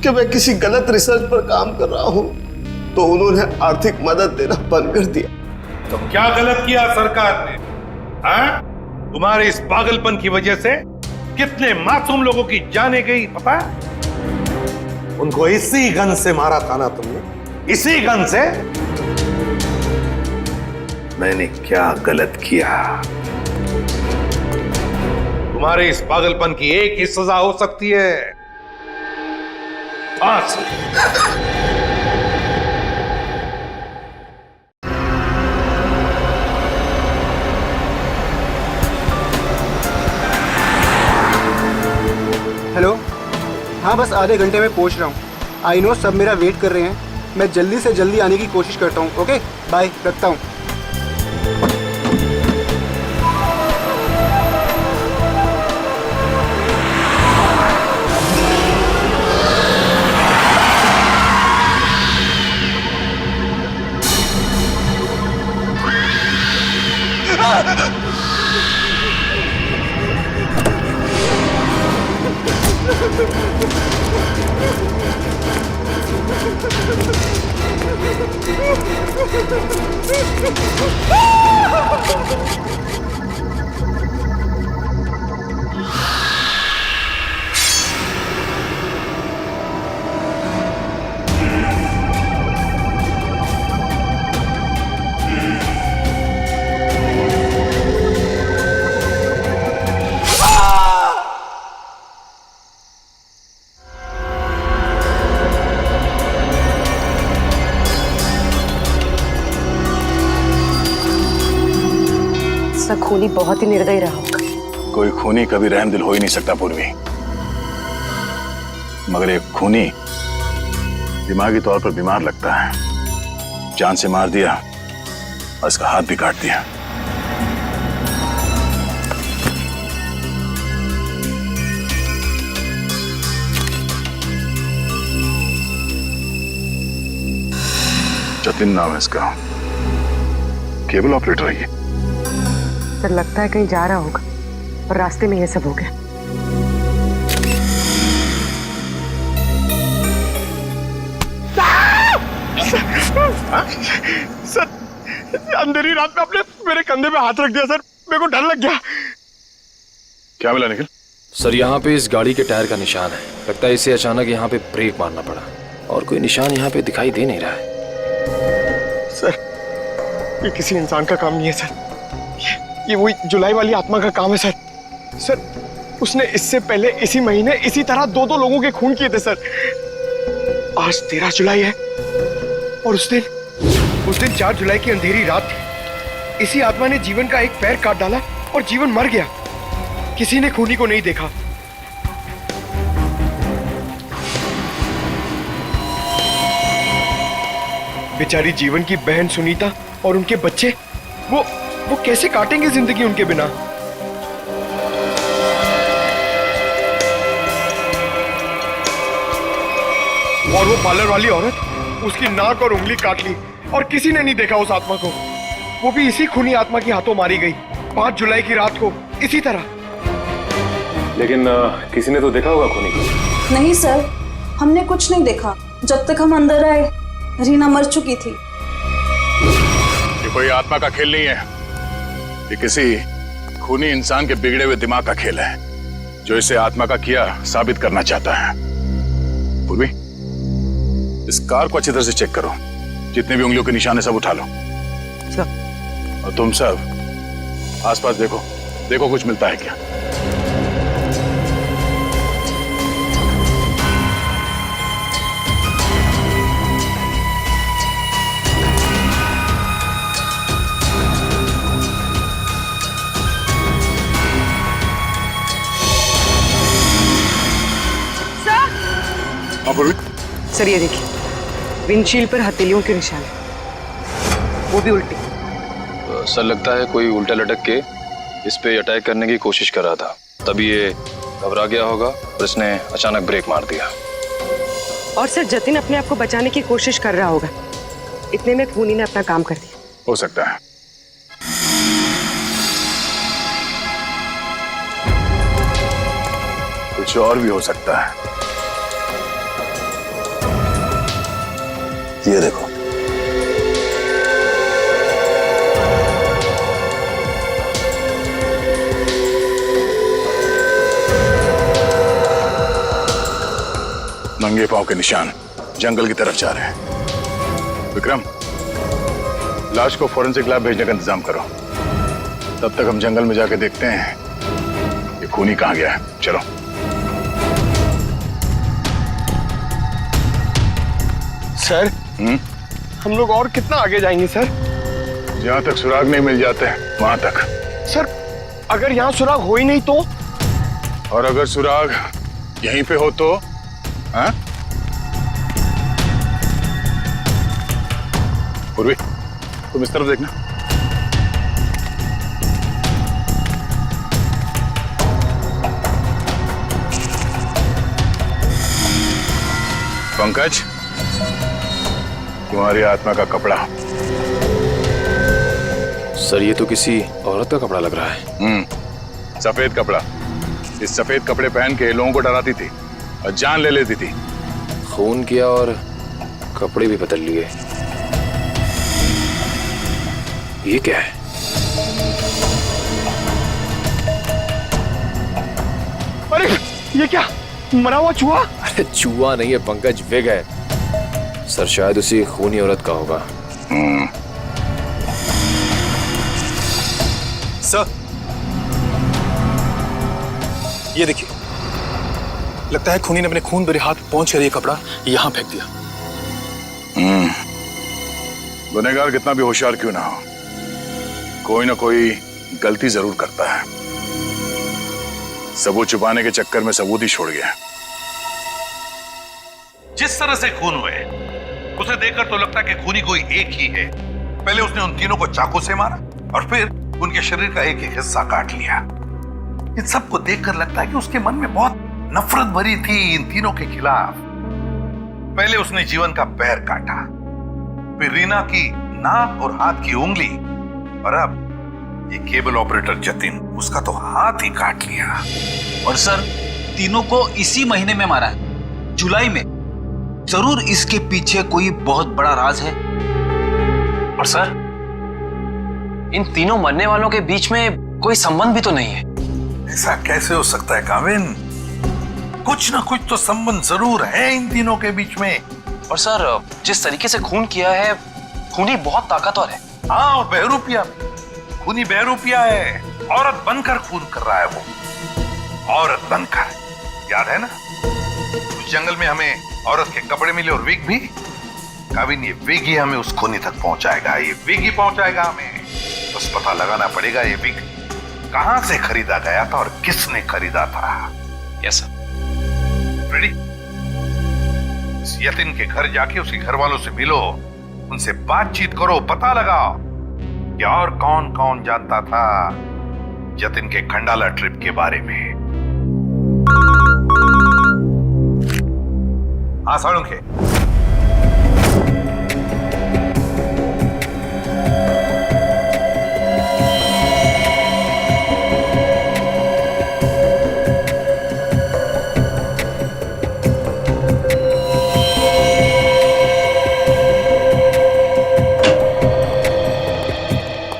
कि मैं किसी गलत रिसर्च पर काम कर रहा हूं, तो उन्होंने आर्थिक मदद देना बंद कर दिया। तो क्या गलत किया सरकार ने? हाँ? तुम्हारे इस पागलपन की वजह से कितने मासूम लोगों की जाने गई पता है? उनको इसी गन से मारा था ना तुमने? इसी गन से? मैंने क्या गलत किया? तुम्हारे इस पागलपन की एक ही सजा हो सकती है, फांसी। हेलो, हाँ बस आधे घंटे में पहुंच रहा हूँ। आई नो सब मेरा वेट कर रहे हैं। मैं जल्दी से जल्दी आने की कोशिश करता हूँ। ओके बाय, रखता हूँ। खूनी बहुत ही निर्दयी रहा होगा। कोई खूनी कभी रहमदिल हो ही नहीं सकता पूर्वी। मगर एक खूनी दिमागी तौर पर बीमार लगता है। जान से मार दिया और इसका हाथ भी काट दिया। जतिन नाम है इसका, केबल ऑपरेटर है ये। सर लगता है कहीं जा रहा होगा और रास्ते में ये सब हो गया। सर अंधेरी रात में आपने मेरे कंधे पे हाथ रख दिया सर, मेरे को डर लग गया। क्या मिला निखिल? सर यहाँ पे इस गाड़ी के टायर का निशान है। लगता है इसे अचानक यहाँ पे ब्रेक मारना पड़ा और कोई निशान यहाँ पे दिखाई दे नहीं रहा है। सर ये किसी इंसान का काम नहीं है सर, ये वही जुलाई वाली आत्मा का काम है सर। सर उसने इससे पहले इसी महीने इसी तरह 2-2 लोगों के खून किए थे सर। आज 13 जुलाई है और उस दिन 4 जुलाई की अंधेरी रात थी। इसी आत्मा ने जीवन का एक पैर काट डाला और जीवन मर गया। किसी ने खूनी को नहीं देखा। बेचारी जीवन की बहन सुनीता और उनके बच्चे, वो कैसे काटेंगे जिंदगी उनके बिना। और वो पार्लर वाली औरत, उसकी नाक और उंगली काट ली और किसी ने नहीं देखा उस आत्मा को। वो भी इसी खूनी आत्मा के हाथों मारी गई 5 जुलाई की रात को इसी तरह। लेकिन किसी ने तो देखा होगा खूनी को। नहीं सर, हमने कुछ नहीं देखा। जब तक हम अंदर आए रीना मर चुकी थी। ये कोई आत्मा का खेल नहीं है, ये किसी खूनी इंसान के बिगड़े हुए दिमाग का खेल है जो इसे आत्मा का किया साबित करना चाहता है। पूर्वी, इस कार को अच्छी तरह से चेक करो, जितने भी उंगलियों के निशान है सब उठा लो। और तुम सब आसपास देखो कुछ मिलता है क्या। सर ये देखिए, विंडशील्ड पर हथेलियों के निशान, वो भी उल्टी। सर लगता है कोई उल्टा लटक के इस पे अटैक करने की कोशिश कर रहा था, तभी ये घबरा गया होगा और इसने अचानक ब्रेक मार दिया। और सर जतिन अपने आप को बचाने की कोशिश कर रहा होगा, इतने में खूनी ने अपना काम कर दिया। हो सकता है। कुछ और भी हो सकता है। ये देखो, नंगे पांव के निशान जंगल की तरफ जा रहे हैं। विक्रम, लाश को फॉरेंसिक लैब भेजने का इंतजाम करो। तब तक हम जंगल में जाके देखते हैं ये खूनी कहां गया है। चलो। सर हम लोग और कितना आगे जाएंगे सर? जहां तक सुराग नहीं मिल जाते वहां तक। सर अगर यहाँ सुराग हो ही नहीं तो? और अगर सुराग यहीं पे हो तो? हाँ? पूर्वी, तुम इस तरफ देखना। पंकज, तुम्हारी आत्मा का कपड़ा। सर ये तो किसी औरत का कपड़ा लग रहा है। सफेद कपड़ा। इस सफेद कपड़े पहन के लोगों को डराती थी और जान ले लेती थी। खून किया और कपड़े भी बदल लिए। ये क्या है? अरे ये क्या, मरा हुआ चूहा? अरे चूहा नहीं है पंकज, विग है। सर शायद उसी खूनी औरत का होगा। सर ये देखिए, लगता है खूनी ने अपने खून भरे हाथ पहुंच कर ये कपड़ा यहां फेंक दिया। गुनहगार कितना भी होशियार क्यों ना हो, कोई ना कोई गलती जरूर करता है। सबूत छुपाने के चक्कर में सबूत ही छोड़ गया। जिस तरह से खून हुए उसे देखकर तो लगता है कि खूनी कोई एक ही है। पहले उसने उन तीनों को चाकू से मारा और फिर उनके शरीर का एक एक हिस्सा काट लिया। इन सबको देखकर लगता है कि उसके मन में बहुत नफरत भरी थी इन तीनों के खिलाफ। पहले उसने जीवन का पैर काटा, फिर रीना की नाक और हाथ की उंगली, और अब ये केबल ऑपरेटर जतिन, उसका तो हाथ ही काट लिया। और सर तीनों को इसी महीने में मारा है, जुलाई में। जरूर इसके पीछे कोई बहुत बड़ा राज है। और सर इन तीनों मरने वालों के बीच में कोई संबंध भी तो नहीं है। ऐसा कैसे हो सकता है काविन? कुछ ना कुछ तो संबंध जरूर है इन तीनों के बीच में। और सर जिस तरीके से खून किया है, खूनी बहुत ताकतवर है। हाँ, और बहरूपिया, खूनी बहरूपिया है। औरत बनकर खून कर रहा है वो, औरत बनकर। याद है ना उस जंगल में हमें औरत के कपड़े मिले और विग भी। काविन, ये विग ही हमें उस खूनी तक पहुंचाएगा, ये विग ही पहुंचाएगा हमें। बस पता लगाना पड़ेगा ये विग कहां से खरीदा गया था और किसने खरीदा था। Yes sir. रेडी? इस यतिन के घर जाके उसके घर वालों से मिलो, उनसे बातचीत करो, पता लगाओ कि और कौन कौन जानता था जतिन के खंडाला ट्रिप के बारे में। हाँ साळुंखे,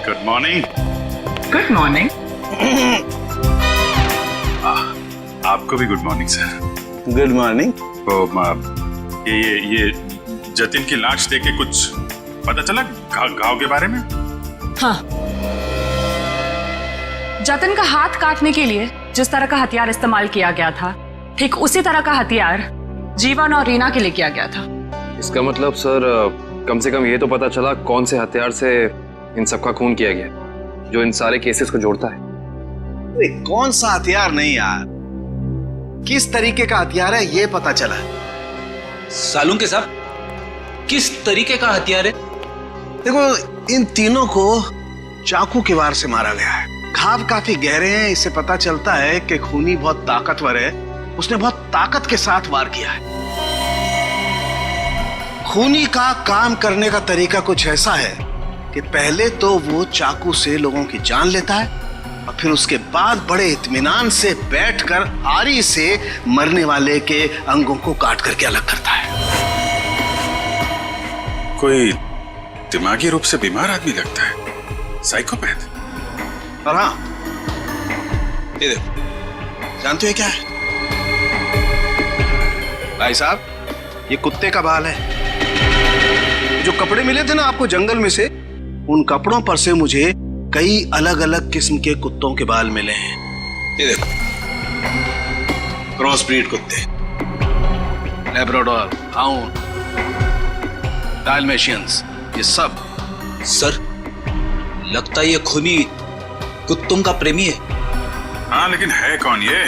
गुड मॉर्निंग। आपको भी good morning sir. Good morning. तो ये जतिन की लाश देख के कुछ पता चला घाव के बारे में? हाँ, जतिन का हाथ काटने के लिए जिस तरह का हथियार इस्तेमाल किया गया था, ठीक उसी तरह का हथियार जीवन और रीना के लिए किया गया था। इसका मतलब सर कम से कम ये तो पता चला कौन से हथियार से इन सबका खून किया गया, जो इन सारे केसेस को जोड़ता है। अरे कौन सा हथियार नहीं यार, किस तरीके का हथियार है ये पता चला। सालुंखे साहब, किस तरीके का हथियार है? देखो, इन तीनों को चाकू के वार से मारा गया है। घाव काफी गहरे हैं, इससे पता चलता है कि खूनी बहुत ताकतवर है, उसने बहुत ताकत के साथ वार किया है। खूनी का काम करने का तरीका कुछ ऐसा है कि पहले तो वो चाकू से लोगों की जान लेता है और फिर उसके बाद बड़े इत्मीनान से बैठकर आरी से मरने वाले के अंगों को काट करके अलग करता है। कोई दिमागी रूप से बीमार आदमी लगता है, साइकोपैथ। और हाँ, ये देखो, जानते हो क्या है भाई साहब? ये कुत्ते का बाल है। जो कपड़े मिले थे ना आपको जंगल में से, उन कपड़ों पर से मुझे कई अलग अलग किस्म के कुत्तों के बाल मिले हैं। ये देखो, क्रॉस ब्रीड कुत्ते, लैब्राडोर, हाउंड, डाल्मेशियंस, ये सब। सर, लगता है ये खूनी कुत्तों का प्रेमी है। हाँ, लेकिन है कौन ये?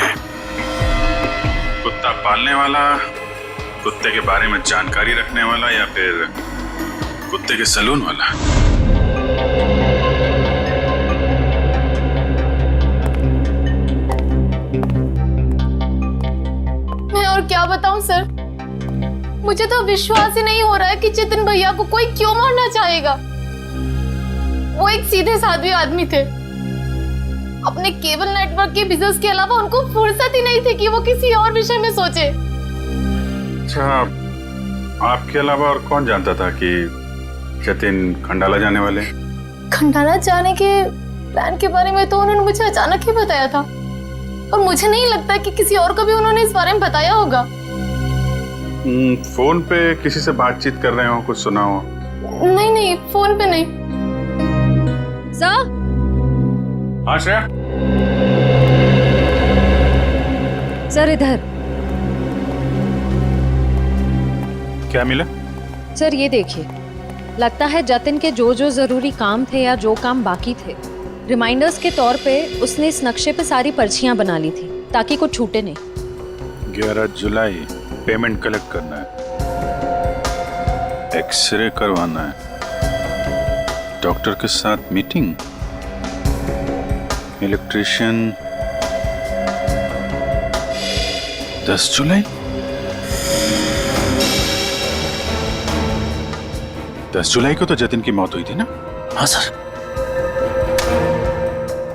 कुत्ता पालने वाला, कुत्ते के बारे में जानकारी रखने वाला, या फिर कुत्ते के सलून वाला? मैं और क्या बताऊं सर, मुझे तो विश्वास ही नहीं हो रहा है कि जतिन भैया को कोई क्यों मारना चाहेगा। वो एक सीधे साधे आदमी थे, अपने केबल नेटवर्क के बिजनेस के अलावा उनको फुर्सत ही नहीं थी कि वो किसी और विषय में सोचे। अच्छा, आपके अलावा और कौन जानता था कि जतिन खंडाला जाने वाले? खंडाला जाने के प्लान के बारे में तो उन्होंने मुझे अचानक ही बताया था, और मुझे नहीं लगता कि किसी और को भी उन्होंने इस बारे में बताया होगा। फोन पे किसी से बातचीत कर रहे हो, कुछ सुना हो? नहीं नहीं, फोन पे नहीं। हाँ श्रेया, सर इधर। क्या मिला? सर ये देखिए, लगता है जतिन के जो जो जरूरी काम थे या जो काम बाकी थे, रिमाइंडर्स के तौर पे उसने इस नक्शे पे सारी पर्चियां बना ली थी ताकि कुछ छूटे नहीं। 11 जुलाई पेमेंट कलेक्ट करना है। एक्सरे करवाना है, डॉक्टर के साथ मीटिंग, इलेक्ट्रिशियन 10 जुलाई। 10 जुलाई को तो जतिन की मौत हुई थी ना? हाँ सर।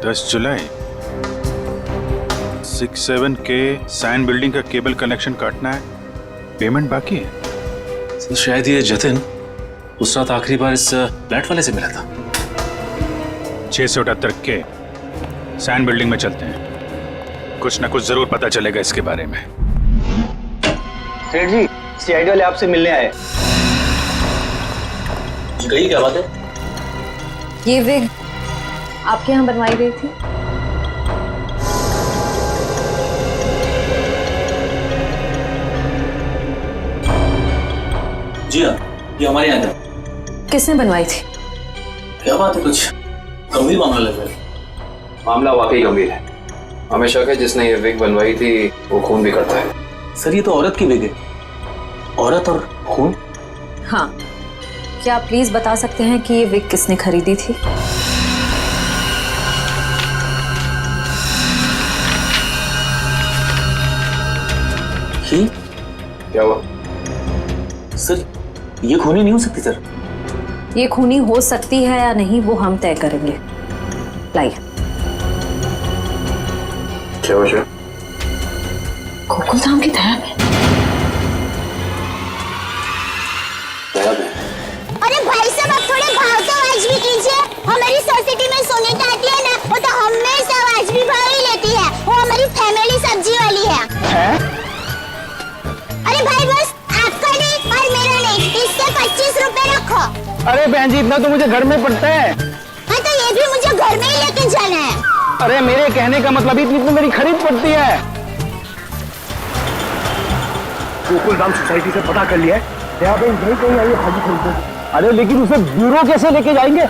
10 जुलाई 67 के सैन बिल्डिंग का केबल कनेक्शन काटना है, पेमेंट बाकी है। तो शायद ये जतिन उस रात आखिरी बार इस फ्लैट वाले से मिला था। 678 के सैन बिल्डिंग में चलते हैं, कुछ ना कुछ जरूर पता चलेगा इसके बारे में। सेठ जी, सीआईडी वाले आपसे मिलने आए। कही क्या बात है? ये विग आपके यहाँ बनवाई गई थी? जी हाँ, ये हमारे यहाँ था। किसने बनवाई थी? क्या बात है, कुछ गंभीर मामला लग रहा है। मामला वाकई गंभीर है। हमें शक है जिसने ये विग बनवाई थी वो खून भी करता है। सर ये तो औरत की विग है। औरत और खून? हाँ, क्या आप प्लीज बता सकते हैं कि ये विग किसने खरीदी थी? क्या हुआ? सर ये खूनी नहीं हो सकती सर। ये खूनी हो सकती है या नहीं वो हम तय करेंगे। लाइए। क्या वजह? गोकुल धाम की दया में। अरे भाई साहब आप थोड़े भाव तो आवाज भी कीजिए। हमारी सोसाइटी में सुनीता आती है ना, वो तो हमेशा आवाज भी भाव ही लेती है। वो हमारी फैमिली सब्जी वाली है। अरे भाई बस आपका नहीं और मेरा नहीं, इससे 25 रुपए रखो। अरे बहन जी, इतना तो मुझे घर में पड़ता है। हाँ तो ये भी मुझे घर में ही लेके जाना है। अरे मेरे कहने का मतलब इतनी तो मेरी खरीद पड़ती है। गोकुल धाम सोसाइटी से पता कर लिया है, कहीं आई है भाजी खरीदने। अरे लेकिन उसे ब्यूरो कैसे लेके जाएंगे?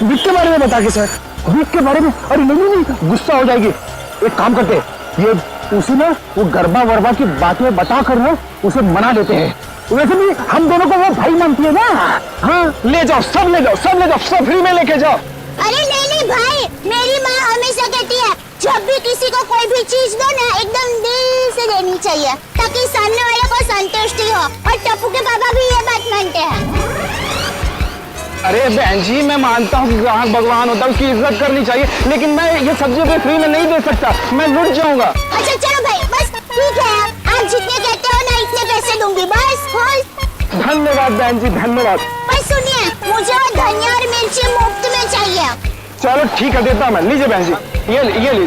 विक के बारे में बता के सर। विक के बारे में? अरे नहीं, गुस्सा हो जाएगी। एक काम करते हैं, ये उसे ना वो गरबा वरबा की बातें बता कर ना उसे मना लेते हैं। वैसे भी हम दोनों को वो भाई मानती है ना। हाँ ले जाओ, सब ले जाओ, सब फ्री में लेके जाओ। अरे नहीं भाई, मेरी माँ हमेशा कहती है जब भी किसी को कोई भी चीज दो ना एकदम दिल से देनी चाहिए ताकि सामने वाले को संतुष्टि हो। और टप्पू के पापा भी ये बात मानते हैं। अरे बहन जी, मैं मानता हूँ कि ग्राहक भगवान होता है, उसकी इज्जत करनी चाहिए, लेकिन मैं ये सब्जी कोई फ्री में नहीं दे सकता, मैं लुट जाऊंगा। अच्छा चलो भाई, बस ठीक है, आप जितने कहते हो ना इतने पैसे दूंगी बस। धन्यवाद बहन जी, धन्यवाद। बस सुनिए, मुझे वो धनिया और मिर्ची मुफ्त में चाहिए। चलो ठीक है, देता हूँ मैं। लीजिए बहन जी, ये लीजिए।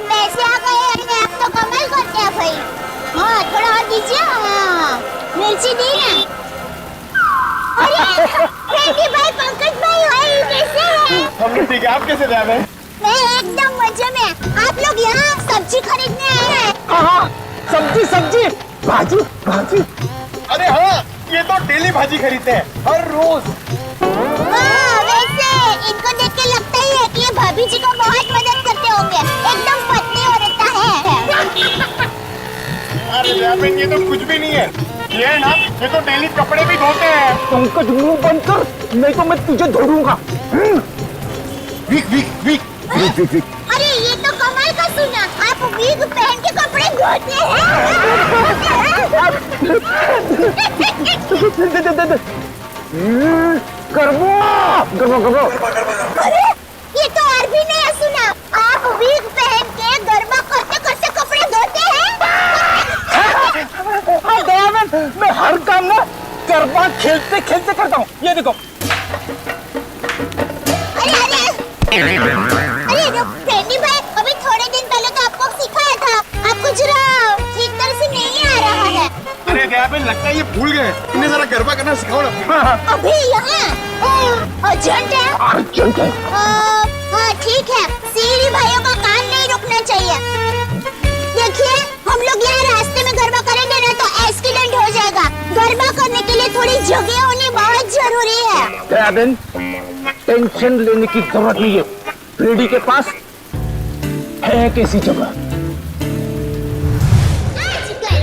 पैसे आ गए, आप तो कमाल करते हैं भाई। हाँ थोड़ा और दीजिए। हाँ मिर्ची दी ना। अरे रेड्डी भाई, पंकज भाई, भाई कैसे हैं? हम ठीक है, आप कैसे रहे? मैं एकदम मजे में। आप लोग यहाँ सब्जी खरीदने आए हैं? हाँ, सब्जी, भाजी। अरे हाँ, ये तो डेली भाजी खरीदते हैं, हर रोज। वैसे इनको देख के लगता ही है कि ये भाभी जी को बहुत मदद करते होंगे। एकदम पत्नी औरत है। अरे ये तो कुछ भी नहीं है। ये ना, ये तो डेली कपड़े भी धोते हैं। पंकज मुंह बंद कर, नहीं तो मैं तुझे धोऊंगा। वीक। अरे ये तो कमाल का सुना, आप वीग पहन के कपड़े धोते हैं। करबो। अरे ये तो और भी नहीं सुना, आप वीग पहन के गरबा करते करते कपड़े धोते हैं। मैं हर काम ना गरबा खेलते करता हूँ। ये देखो। अरे फ्रेंडी भाई, अभी थोड़े दिन पहले तो आपको सिखाया था, आपको जरा ठीक तरह से नहीं आ रहा है। अरे लगता है ये भूल गए। इन्हें जरा गरबा करना सिखाओ ना। अभी यहाँ अर्जेंट है। हाँ ठीक है, सीढ़ी भाइयों का काम नहीं रुकना चाहिए। देखिए हम लोग यहाँ रास्ते में गरबा करेंगे ना तो एक्सीडेंट हो जाएगा। गरबा करने के लिए थोड़ी जगह होनी बहुत जरूरी है। टेंशन लेने की जरूरत नहीं है, रेडी के पास है कैसी जगह। आजकल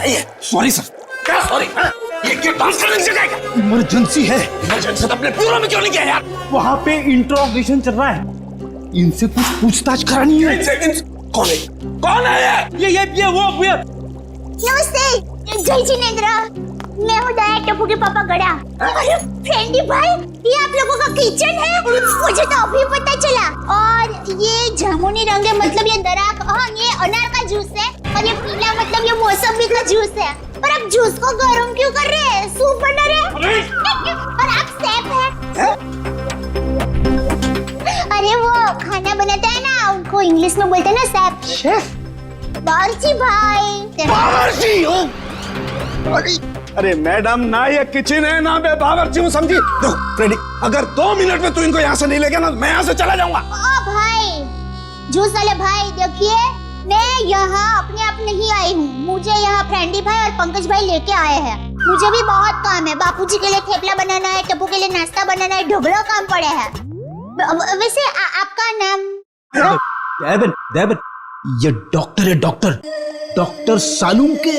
है ये? Sorry sir. क्या सॉरी? ये डांस करने की जगह है? इमरजेंसी है। इमरजेंसी तो अपने ब्यूरो में क्यों नहीं किया यार? वहाँ पे इंट्रोगेशन चल रहा है, इनसे कुछ पूछताछ करानी है। कौन है? कौन है ये वो नमस्ते, जय जिनेंद्र। मैं हूँ दया टप्पू के पापा गड़ा। अरे फ्रेंडी भाई, ये आप लोगों का किचन है? मुझे तो अभी पता चला। और ये जामुनी रंग है, मतलब ये दराक, हाँ ये अनार का जूस है। और ये पीला मतलब ये मौसमी का जूस है। और आप जूस को गर्म क्यों कर रहे हैं? सूप बना रहे हैं? और आप शेफ हैं? अरे वो खाना बनाता है ना, उनको इंग्लिश में बोलते हैं ना शेफ। शेफ? बावर्ची भाई। बावर्ची हो? अरे मैडम, ना ये किचन है ना मैं बावर्ची हूँ, समझी? देखो फ्रेडी, अगर 2 मिनट में तू इनको यहाँ से नहीं ले गया ना, मैं यहाँ से चला जाऊंगा। ओ भाई, जूस वाले भाई, देखिए मैं यहाँ अपने आप नहीं आई हूँ। मुझे यहाँ फ्रेंडी भाई और पंकज भाई लेके आए हैं। मुझे भी बहुत काम है। बापूजी के लिए थेपला बनाना है, टप्पू के लिए नाश्ता बनाना है, ढोकला काम पड़े हैं। वैसे आपका नाम? देवन, ये डॉक्टर है, डॉक्टर सालूम के।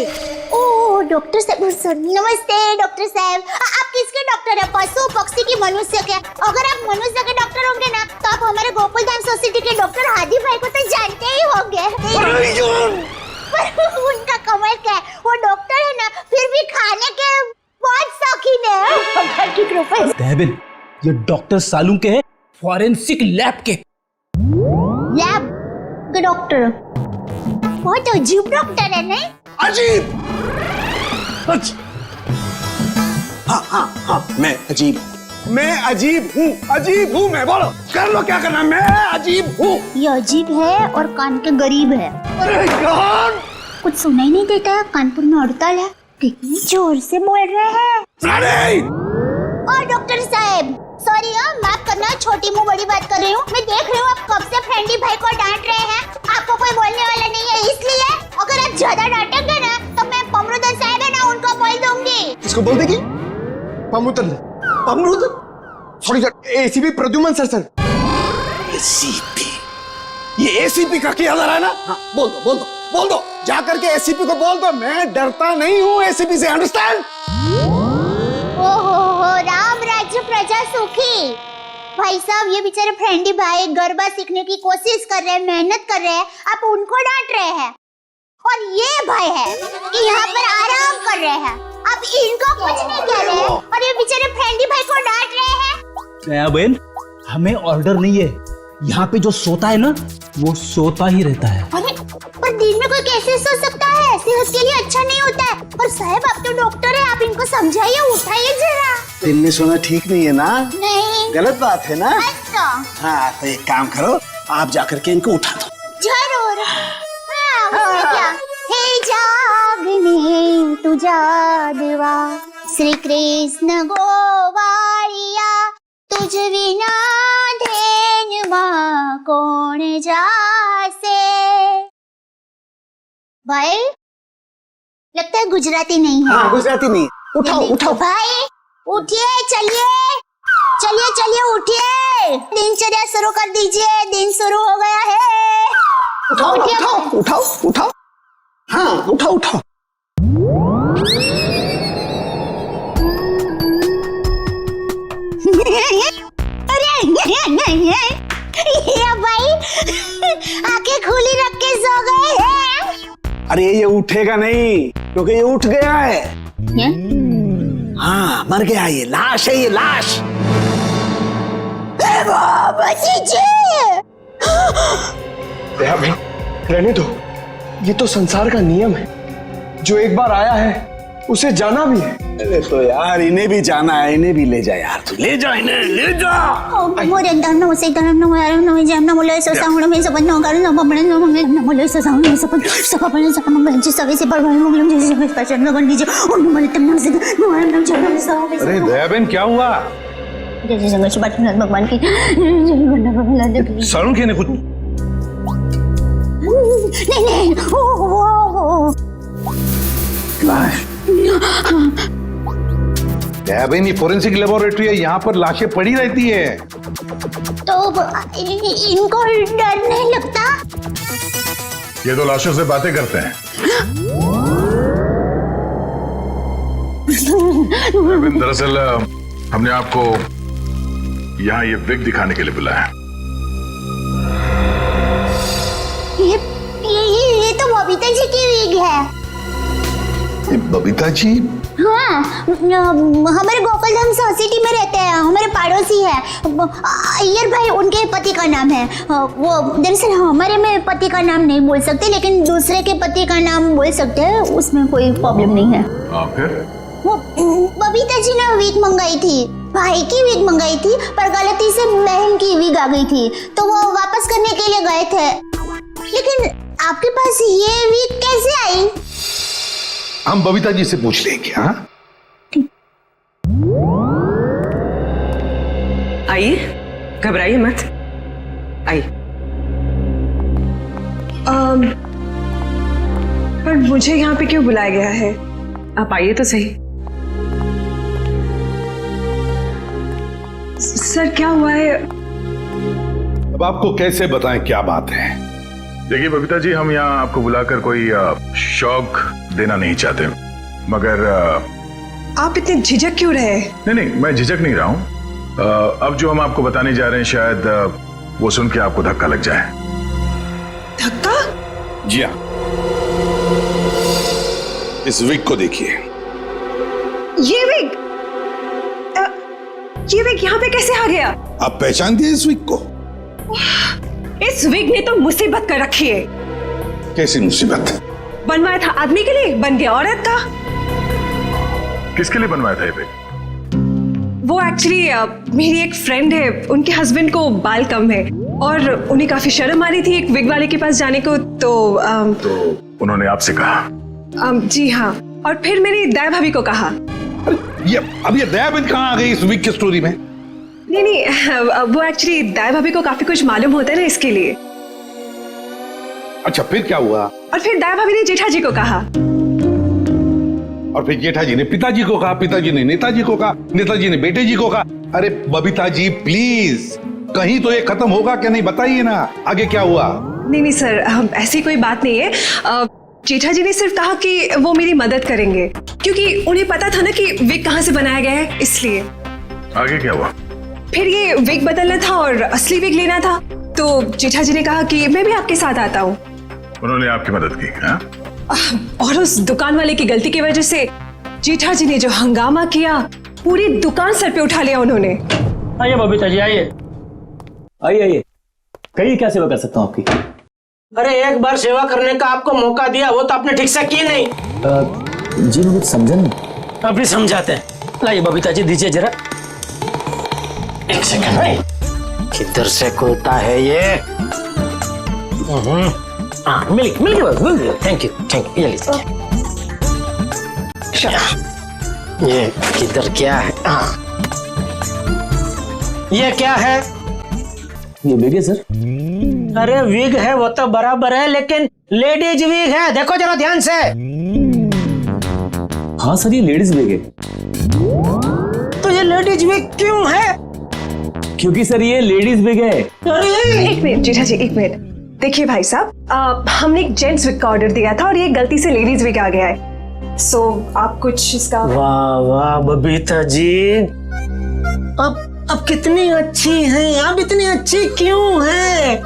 ओह डॉक्टर साहब, नमस्ते डॉक्टर साहब। आप किसके डॉक्टर है? पशु, पक्षी की, मनुष्य के? अगर आप मनुष्य के डॉक्टर होंगे ना, तो आप हमारे गोकुल धाम सोसाइटी के डॉक्टर हादी भाई को तो जानते ही होंगे। उनका कमाल क्या है, वो डॉक्टर है ना, फिर भी खाने के बहुत शौकीन है। भगवान की कृपा। देवन, ये डॉक्टर सालूम के है, फॉरेंसिक लैब के। लैब के डॉक्टर? बहुत अजीब डॉक्टर है नहीं? अजीब? हाँ, मैं अजीब हूँ, मैं बोलो, कर लो क्या करना, मैं अजीब हूँ। ये अजीब है और कान के गरीब है। अरे यार, कुछ सुनाई नहीं देता है, कानपुर में हड़ताल है, कितनी जोर से बोल रहे हैं। और डॉक्टर साहब सॉरी, माफ करना, छोटी मुंह बड़ी बात कर रही हूँ। मैं देख रही हूँ आप कब से फ्रेंडी भाई को डांट रहे हैं। आपको कोई बोलने वाला नहीं है, इसलिए अगर आप ज्यादा डांटेंगे ना तो मैं पमरुदन साहब है ना, उनको बोल दूंगी। किसको बोल देगी? पमरुदन? Sorry sir, ACP Pradyuman sir. ACP? ये एसीपी का क्या रहा है ना? हाँ, बोल दो, जा करके एसीपी को बोल दो, मैं डरता नहीं हूँ एसीपी से, अंडरस्टैंड? ओहो, राम राज्य प्रजा सुखी। भाई साहब, ये बेचारे फ्रेंडी भाई गरबा सीखने की कोशिश कर रहे हैं, मेहनत कर रहे हैं, आप उनको डांट रहे हैं। और ये भाई है कि यहाँ पर आराम कर रहे हैं, आप इनको कुछ नहीं कह रहे हैं, और ये बेचारे फ्रेंडी भाई को डांट रहे हैं। नया बहन, हमें ऑर्डर नहीं है, यहाँ पे जो सोता है ना, वो सोता ही रहता है। अरे पर दिन में कोई कैसे सो सकता है? सेहत के लिए अच्छा नहीं होता है। और साहब आप तो डॉक्टर है, आप इनको समझाइए, उठाइए जरा। दिन में सोना ठीक नहीं है ना? नहीं, गलत बात है ना? अच्छा। हाँ, तो एक काम करो, आप जाकर के इनको उठा दो। जरूर। हाँ, उसमें क्या? हे जागने तू जागवा, श्री कृष्ण गोवारिया, तुझ विना धेनुमा कौन जासे। भाई लगता है गुजराती नहीं है। हाँ, गुजराती नहीं। उठाओ भाई, उठिए, चलिए उठिए, दिनचर्या शुरू कर दीजिए, दिन शुरू हो गया है। उठाओ। हाँ, उठाओ। ये भाई आंखें खुली रख के सो गए हैं। अरे ये उठेगा नहीं, क्योंकि ये उठ गया है। हाँ, मर गया, ये लाश है, ये लाश। रहने दो, ये तो संसार का नियम है, जो एक बार आया है उसे जाना भी है। अरे तो यार, इन्हें भी जाना है, इन्हें भी ले जा यार, तू ले जा इन्हें, ले जा। अरे दयाबेन, क्या हुआ? भगवान की सालूम ने कुछ नहीं, दयाबेन, ये फोरेंसिक लेबोरेटरी है, यहाँ पर लाशें पड़ी रहती है। तो इनको डर नहीं लगता? ये तो लाशों से बातें करते हैं। दरअसल हमने आपको यहाँ ये विग दिखाने के लिए बुलाया। ये तो बबीता जी की विग है। बबीता जी? हाँ, हमारे गोकुलधाम सोसाइटी में रहते हैं, हमारे पड़ोसी है। अय्यर भाई उनके पति का नाम है। वो दरअसल हमारे में पति का नाम नहीं बोल सकते, लेकिन दूसरे के पति का नाम बोल सकते हैं, उसमें कोई प्रॉब्लम नहीं है। फिर वो बबीता जी ने विग मंगाई थी, भाई की विग मंगाई थी, पर गलती से बहन की विग आ गई थी, तो वो वापस करने के लिए गए थे। लेकिन आपके पास ये विग कैसे आई? हम बबीता जी से पूछ लेंगे। हाँ, आइए, घबराइए मत, आइए। पर मुझे यहाँ पे क्यों बुलाया गया है? आप आइए तो सही। सर क्या हुआ है? अब आपको कैसे बताएं क्या बात है? देखिए बबीता जी, हम यहाँ आपको बुलाकर कोई शौक देना नहीं चाहते, मगर आप इतने झिझक क्यों रहे? नहीं, मैं झिझक नहीं रहा हूँ। अब जो हम आपको बताने जा रहे हैं, शायद वो सुन के आपको धक्का लग जाए। धक्का? जी हाँ, इस विग को देखिए। ये विग यहाँ पे कैसे आ गया? आप पहचान दिए इस विग को? इस विग ने तो मुसीबत कर रखी है। कैसी मुसीबत? बनवाया था आदमी के लिए, बन गया औरत का। किसके लिए बनवाया था ये विग? वो एक्चुअली मेरी एक फ्रेंड है, उनके हस्बैंड को बाल कम है और उन्हें काफी शर्म आ रही थी एक विग वाले के पास जाने को, तो उन्होंने आपसे कहा? जी हाँ, और फिर मेरी दया भाभी को कहा। अब ये दया भाभी कहाँ आ गई इस विग की स्टोरी में? नहीं, वो एक्चुअली दया भाभी को काफी कुछ मालूम होता है ना, इसके लिए। अच्छा, फिर क्या हुआ? और फिर दया भाभी ने जेठा जी को कहा, और फिर जेठा जी ने पिताजी को कहा, पिताजी ने नेताजी को कहा, नेताजी ने बेटे जी को कहा। अरे बबीता जी प्लीज, कहीं तो ये खत्म होगा क्या? नहीं बताइए ना, आगे क्या हुआ? नहीं सर, ऐसी कोई बात नहीं है। जेठा जी ने सिर्फ कहा कि वो मेरी मदद करेंगे, क्योंकि उन्हें पता था ना कि विग कहाँ से बनाया गया है, इसलिए। आगे क्या हुआ? फिर ये विग बदलना था और असली विग लेना था, तो जेठा जी ने कहा कि मैं भी आपके साथ आता हूँ। उन्होंने आपकी मदद की? हाँ? और उस दुकान वाले की गलती की वजह से जेठा जी ने जो हंगामा किया, पूरी दुकान सर पे उठा लिया उन्होंने। आइए बबीता जी, आइए आइए, कहीं क्या सेवा कर सकता हूँ आपकी? अरे एक बार सेवा करने का आपको मौका दिया, वो तो आपने ठीक से की नहीं। जी मैं कुछ समझा नहीं। अभी समझाते हैं। लाइए बबीता जी, दीजिए जरा। एक सेकंड भाई, किधर से खुलता है ये? मिल गया। Thank you. ये लीजिए। ये किधर क्या है? ये क्या है? ये विग है सर। अरे विग है वो तो बराबर है, लेकिन लेडीज विग है, देखो जरा ध्यान से। हाँ सर, ये लेडीज विग है। तो ये लेडीज विग क्यों है? क्योंकि सर ये लेडीज विग है। एक मिनट जेठा जी, एक मिनट। देखिए भाई साहब, हमने एक जेंट्स विग का ऑर्डर दिया था और ये गलती से लेडीज विग आ गया है, सो आप कुछ इसका। वाह बबीता जी, अब कितनी अच्छी हैं आप, इतनी अच्छी क्यों हैं?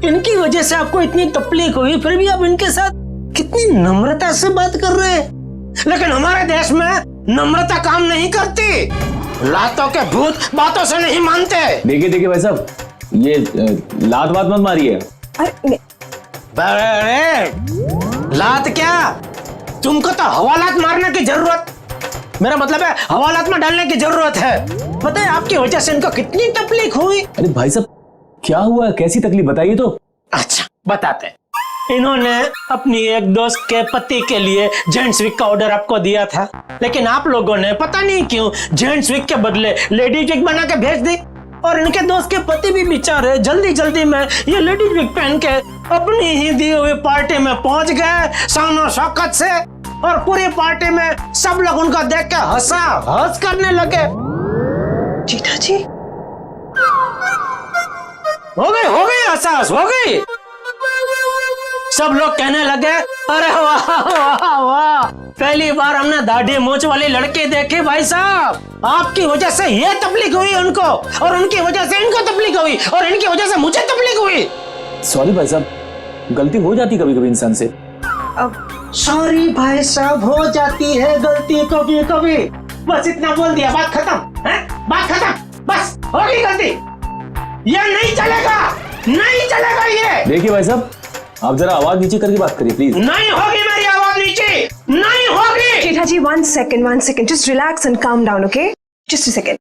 इनकी वजह से आपको इतनी तकलीफ हुई, फिर भी आप इनके साथ कितनी नम्रता से बात कर रहे हैं। लेकिन हमारे देश में नम्रता काम नहीं करती, लातों के भूत बातों से नहीं मानते। देखिए भाई साहब, ये लात बात मत मारिए। अरे लात क्या, तुमको तो हवालात मारने की जरूरत, मेरा मतलब है हवालात में डालने की जरूरत है। पता है आपकी वजह से इनको कितनी तकलीफ हुई। अरे भाई साहब क्या हुआ, कैसी तकलीफ बताइए तो। अच्छा बताते हैं। इन्होंने अपनी एक दोस्त के पति के लिए जेंट्स विग का ऑर्डर आपको दिया था, लेकिन आप लोगों ने पता नहीं क्यों जेंट्स विग के बदले लेडीज विग बना के भेज दी, और इनके दोस्त के पति भी बेचारे जल्दी में ये लेडीज विग पहन के अपनी ही दी हुई पार्टी में पहुंच गए शान शौकत से, और पूरी पार्टी में सब लोग उनको देख के हंस करने लगे। जेठा जी हो गई एहसास हो गई। सब लोग कहने लगे अरे वाह वाह वाह, पहली बार हमने दाढ़ी मूंछ वाले लड़के देखे भाई साहब। आपकी वजह से ये तकलीफ हुई उनको, और उनकी वजह से इनको तकलीफ हुई, और इनकी वजह से मुझे तकलीफ हुई। सॉरी भाई साहब, गलती हो जाती कभी कभी इंसान से। सॉरी भाई साहब, हो जाती है गलती कभी कभी। बस इतना बोल दिया, बात खत्म है, बात खत्म, बस हो गई गलती। ये नहीं चलेगा, नहीं चलेगा ये। देखिए भाई साहब, आप जरा आवाज नीचे करके बात करिए प्लीज। नहीं होगी मेरी आवाज नीचे, नहीं होगी। जेठा जी, one second, just relax and calm down, okay? Just a second.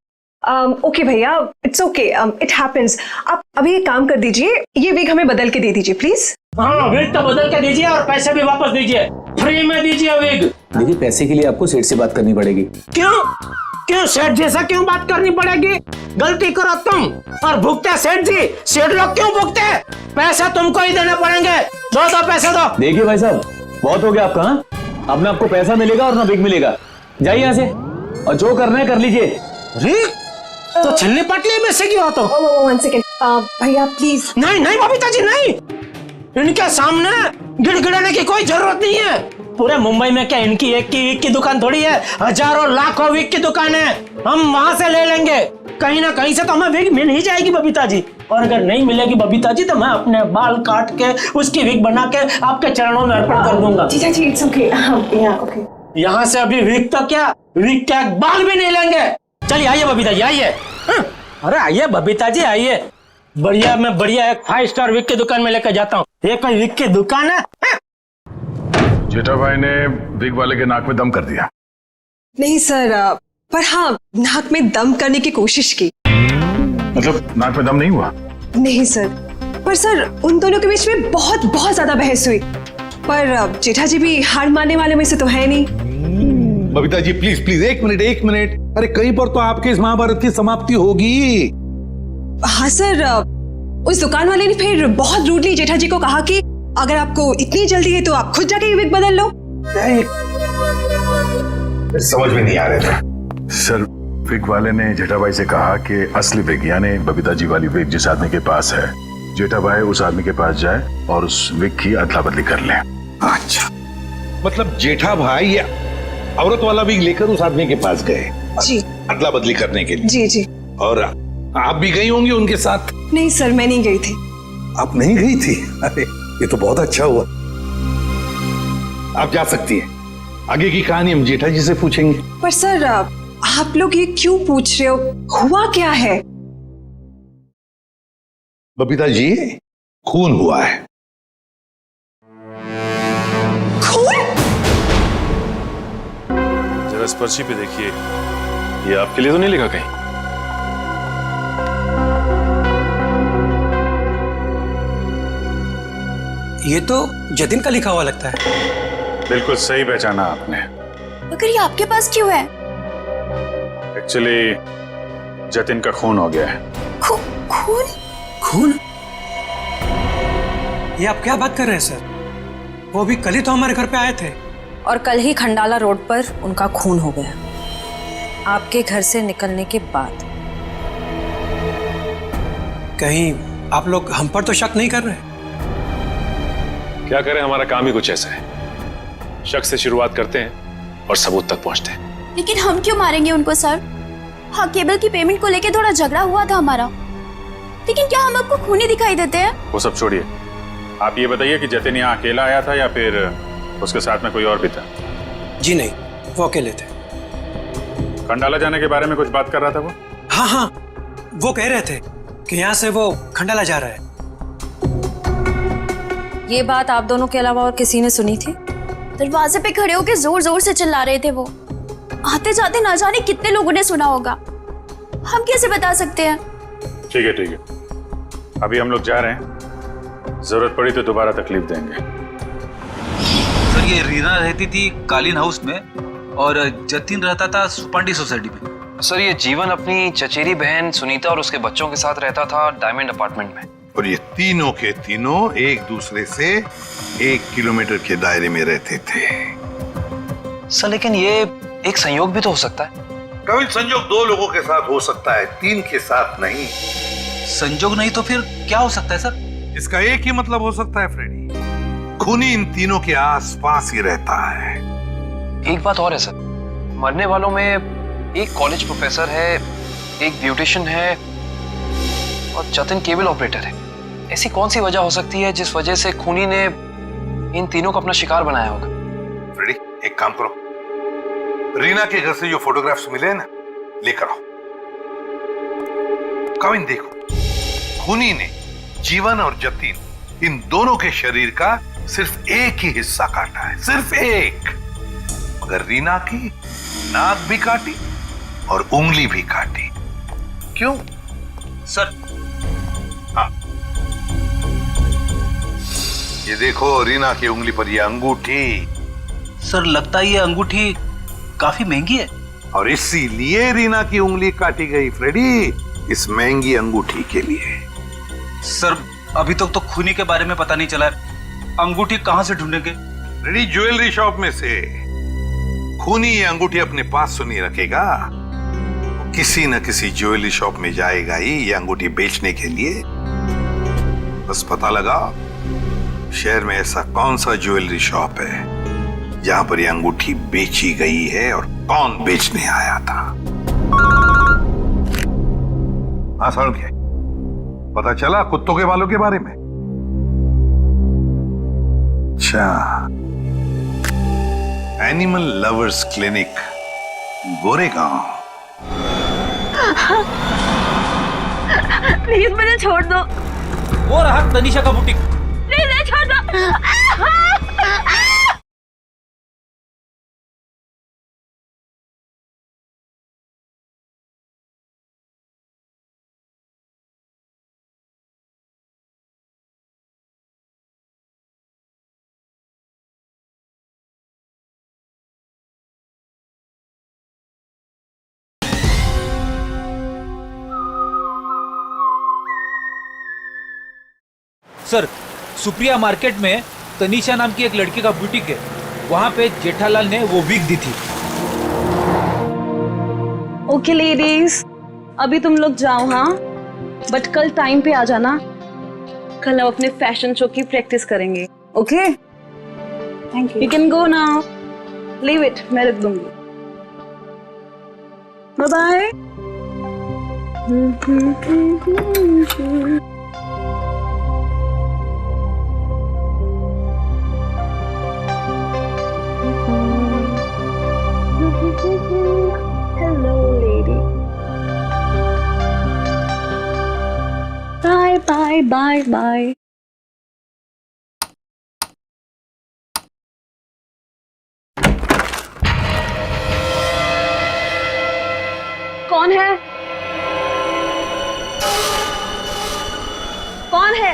Okay भैया, it's okay, it happens. आप अभी एक काम कर दीजिए, ये विग हमें बदल के दे दीजिए प्लीज। हाँ, विग तो बदल के दीजिए और पैसे भी वापस दीजिए, फ्री में दीजिए विग। देखिए, पैसे के लिए आपको सेठ से बात करनी पड़ेगी। क्यों क्यों सेठ जैसा क्यों बात करनी पड़ेगी? गलती करो तुम और भुगते सेठ जी। सेठ लोग क्यों भुगते? पैसा तुमको ही देने पड़ेंगे। दो पैसे दो। देखिए भाई साहब, बहुत हो गया आपका। हाँ, अब ना आपको पैसा मिलेगा और ना विग मिलेगा। जाइए यहाँ से और जो करना है कर लीजिए। तो छिलनी पटली में से क्यों आता? वन सेकेंड भैया प्लीज। नहीं नहीं बबीता जी, नहीं, इनके सामने गिड़गिड़ाने की कोई जरूरत नहीं है। पूरे मुंबई में क्या इनकी एक की विग की दुकान थोड़ी है, हजारों लाखों विग की दुकान है। हम वहां से ले लेंगे, कहीं ना कहीं से तो हमें विग मिल ही जाएगी बबीता जी। और अगर नहीं मिलेगी बबीता जी तो मैं अपने बाल काट के उसकी विग बना के आपके चरणों में अर्पण कर दूंगा। जीजा जी, इट्स ओके। ओके, यहाँ से अभी विग तो क्या, विग क्या बाल भी नहीं लेंगे। चलिए आइए बबीता जी, आइए। अरे आइए बबीता जी, आइए। बढ़िया, मैं बढ़िया एक 5 स्टार विग की दुकान में लेकर जाता हूँ। ये कोई विग की दुकान है? जेठा भाई ने विग वाले के नाक में दम कर दिया। नहीं सर, पर हाँ, नाक में दम करने की कोशिश की। मतलब नाक में दम नहीं हुआ? नहीं सर, पर सर उन दोनों के बीच में बहुत बहुत ज्यादा बहस हुई। पर जेठा जी भी हार मानने वाले में से तो है नहीं। बबीता जी प्लीज प्लीज, एक मिनट। अरे कहीं पर तो आपके इस महाभारत की समाप्ति होगी। हाँ सर, उस दुकान वाले ने फिर बहुत रूडली जेठा जी को कहा कि अगर आपको इतनी जल्दी है तो आप खुद जाके विग बदल लो। समझ में नहीं आ रहा था सर। विग वाले ने जेठा भाई से कहा कि असली विग यानी बबीता जी वाली विग जिस आदमी के पास है, जेठा भाई उस आदमी के पास जाए और उस विग की अदला बदली कर ले। अच्छा, मतलब जेठा भाई ये औरत वाला विग लेकर उस आदमी के पास गए जी, अदला बदली करने के लिए। जी जी। और आप भी गई होंगी उनके साथ? नहीं सर, मैं नहीं गई थी। आप नहीं गई थी? अरे ये तो बहुत अच्छा हुआ। आप जा सकती हैं, आगे की कहानी हम जेठा जी से पूछेंगे। पर सर आप लोग ये क्यों पूछ रहे हो, हुआ क्या है? बबीता जी, खून हुआ है। जरा इस पर्ची पे देखिए, ये आपके लिए तो नहीं लिखा कहीं? ये तो जतिन का लिखा हुआ लगता है। बिल्कुल सही पहचाना आपने। मगर ये आपके पास क्यों है? एक्चुअली जतिन का खून हो गया है। खून? खून? ये आप क्या बात कर रहे हैं सर? वो भी कल ही तो हमारे घर पे आए थे। और कल ही खंडाला रोड पर उनका खून हो गया, आपके घर से निकलने के बाद। कहीं आप लोग हम पर तो शक नहीं कर रहे? क्या करें, हमारा काम ही कुछ ऐसा है। शक से शुरुआत करते हैं और सबूत तक पहुंचते हैं। लेकिन हम क्यों मारेंगे उनको सर? हाँ, केबल की पेमेंट को लेके थोड़ा झगड़ा हुआ था हमारा, लेकिन क्या हम आपको खूनी दिखाई देते हैं? वो सब छोड़िए, आप ये बताइए कि जतिन यहाँ अकेला आया था या फिर उसके साथ में कोई और भी था? जी नहीं, वो अकेले थे। खंडाला जाने के बारे में कुछ बात कर रहा था वो? हाँ, वो कह रहे थे कि यहाँ से वो खंडाला जा रहा है। ये बात आप दोनों के अलावा और किसी ने सुनी थी? दरवाजे पे खड़े होकर जोर जोर से चिल्ला रहे थे वो। आते जाते ना जाने कितने लोगों ने सुना होगा, हम कैसे बता सकते हैं? ठीक है, अभी हम लोग जा रहे हैं, जरूरत पड़ी तो दोबारा तकलीफ देंगे। सर, ये रीना रहती थी कालीन हाउस में और जतिन रहता था सुपांडी सोसाइटी में। सर, ये जीवन अपनी चचेरी बहन सुनीता और उसके बच्चों के साथ रहता था डायमंड अपार्टमेंट में। और ये तीनों के तीनों एक दूसरे से 1 किलोमीटर के दायरे में रहते थे। सर, लेकिन ये एक संयोग भी तो हो सकता है। कभी संयोग 2 लोगों के साथ हो सकता है, 3 के साथ नहीं। संयोग नहीं तो फिर क्या हो सकता है सर? इसका एक ही मतलब हो सकता है फ्रेडी, खूनी इन तीनों के आसपास ही रहता है। एक बात और है सर, मरने वालों में एक कॉलेज प्रोफेसर है, एक ब्यूटिशियन है और जतिन केबल ऑपरेटर है। ऐसी कौन सी वजह हो सकती है जिस वजह से खूनी ने इन तीनों को अपना शिकार बनाया होगा? फ्रेडी, एक काम करो, रीना के घर से जो फोटोग्राफ्स मिले हैं ना, लेकर आओ। कविन देखो, खूनी ने जीवन और जतिन इन दोनों के शरीर का सिर्फ एक ही हिस्सा काटा है, सिर्फ एक। मगर रीना की नाक भी काटी और उंगली भी काटी। क्यों सर? हाँ, ये देखो रीना की उंगली पर ये अंगूठी। सर लगता है ये अंगूठी काफी महंगी है। और इसीलिए रीना की उंगली काटी गई फ्रेडी, इस महंगी अंगूठी के लिए। सर अभी तक तो खूनी के बारे में पता नहीं चला है, अंगूठी कहां से ढूंढेंगे? फ्रेडी, ज्वेलरी शॉप में से। खूनी ये अंगूठी अपने पास तो नहीं रखेगा, किसी न किसी ज्वेलरी शॉप में जाएगा ही ये अंगूठी बेचने के लिए। बस पता लगा शहर में ऐसा कौन सा ज्वेलरी शॉप है जहां पर ये अंगूठी बेची गई है और कौन बेचने आया था। हाँ सर, क्या पता चला कुत्तों के बालों के बारे में? अच्छा, animal lovers clinic, Goregaon. Please मुझे छोड़ दो। वो रहा तनीषा का बुटीक। प्लीज छोड़ दो। सर, सुप्रिया मार्केट में तनीषा नाम की एक लड़की का बुटीक है, वहां पे जेठालाल ने वो विग दी थी। ओके लेडीज, अभी तुम लोग जाओ, हाँ, बट कल टाइम पे आ जाना। कल हम अपने फैशन शो की प्रैक्टिस करेंगे। Okay, thank you. You can go now, leave it, मैं रख दूंगी। Bye bye. Hello, lady. Bye, bye, bye, bye. कौन है? कौन है?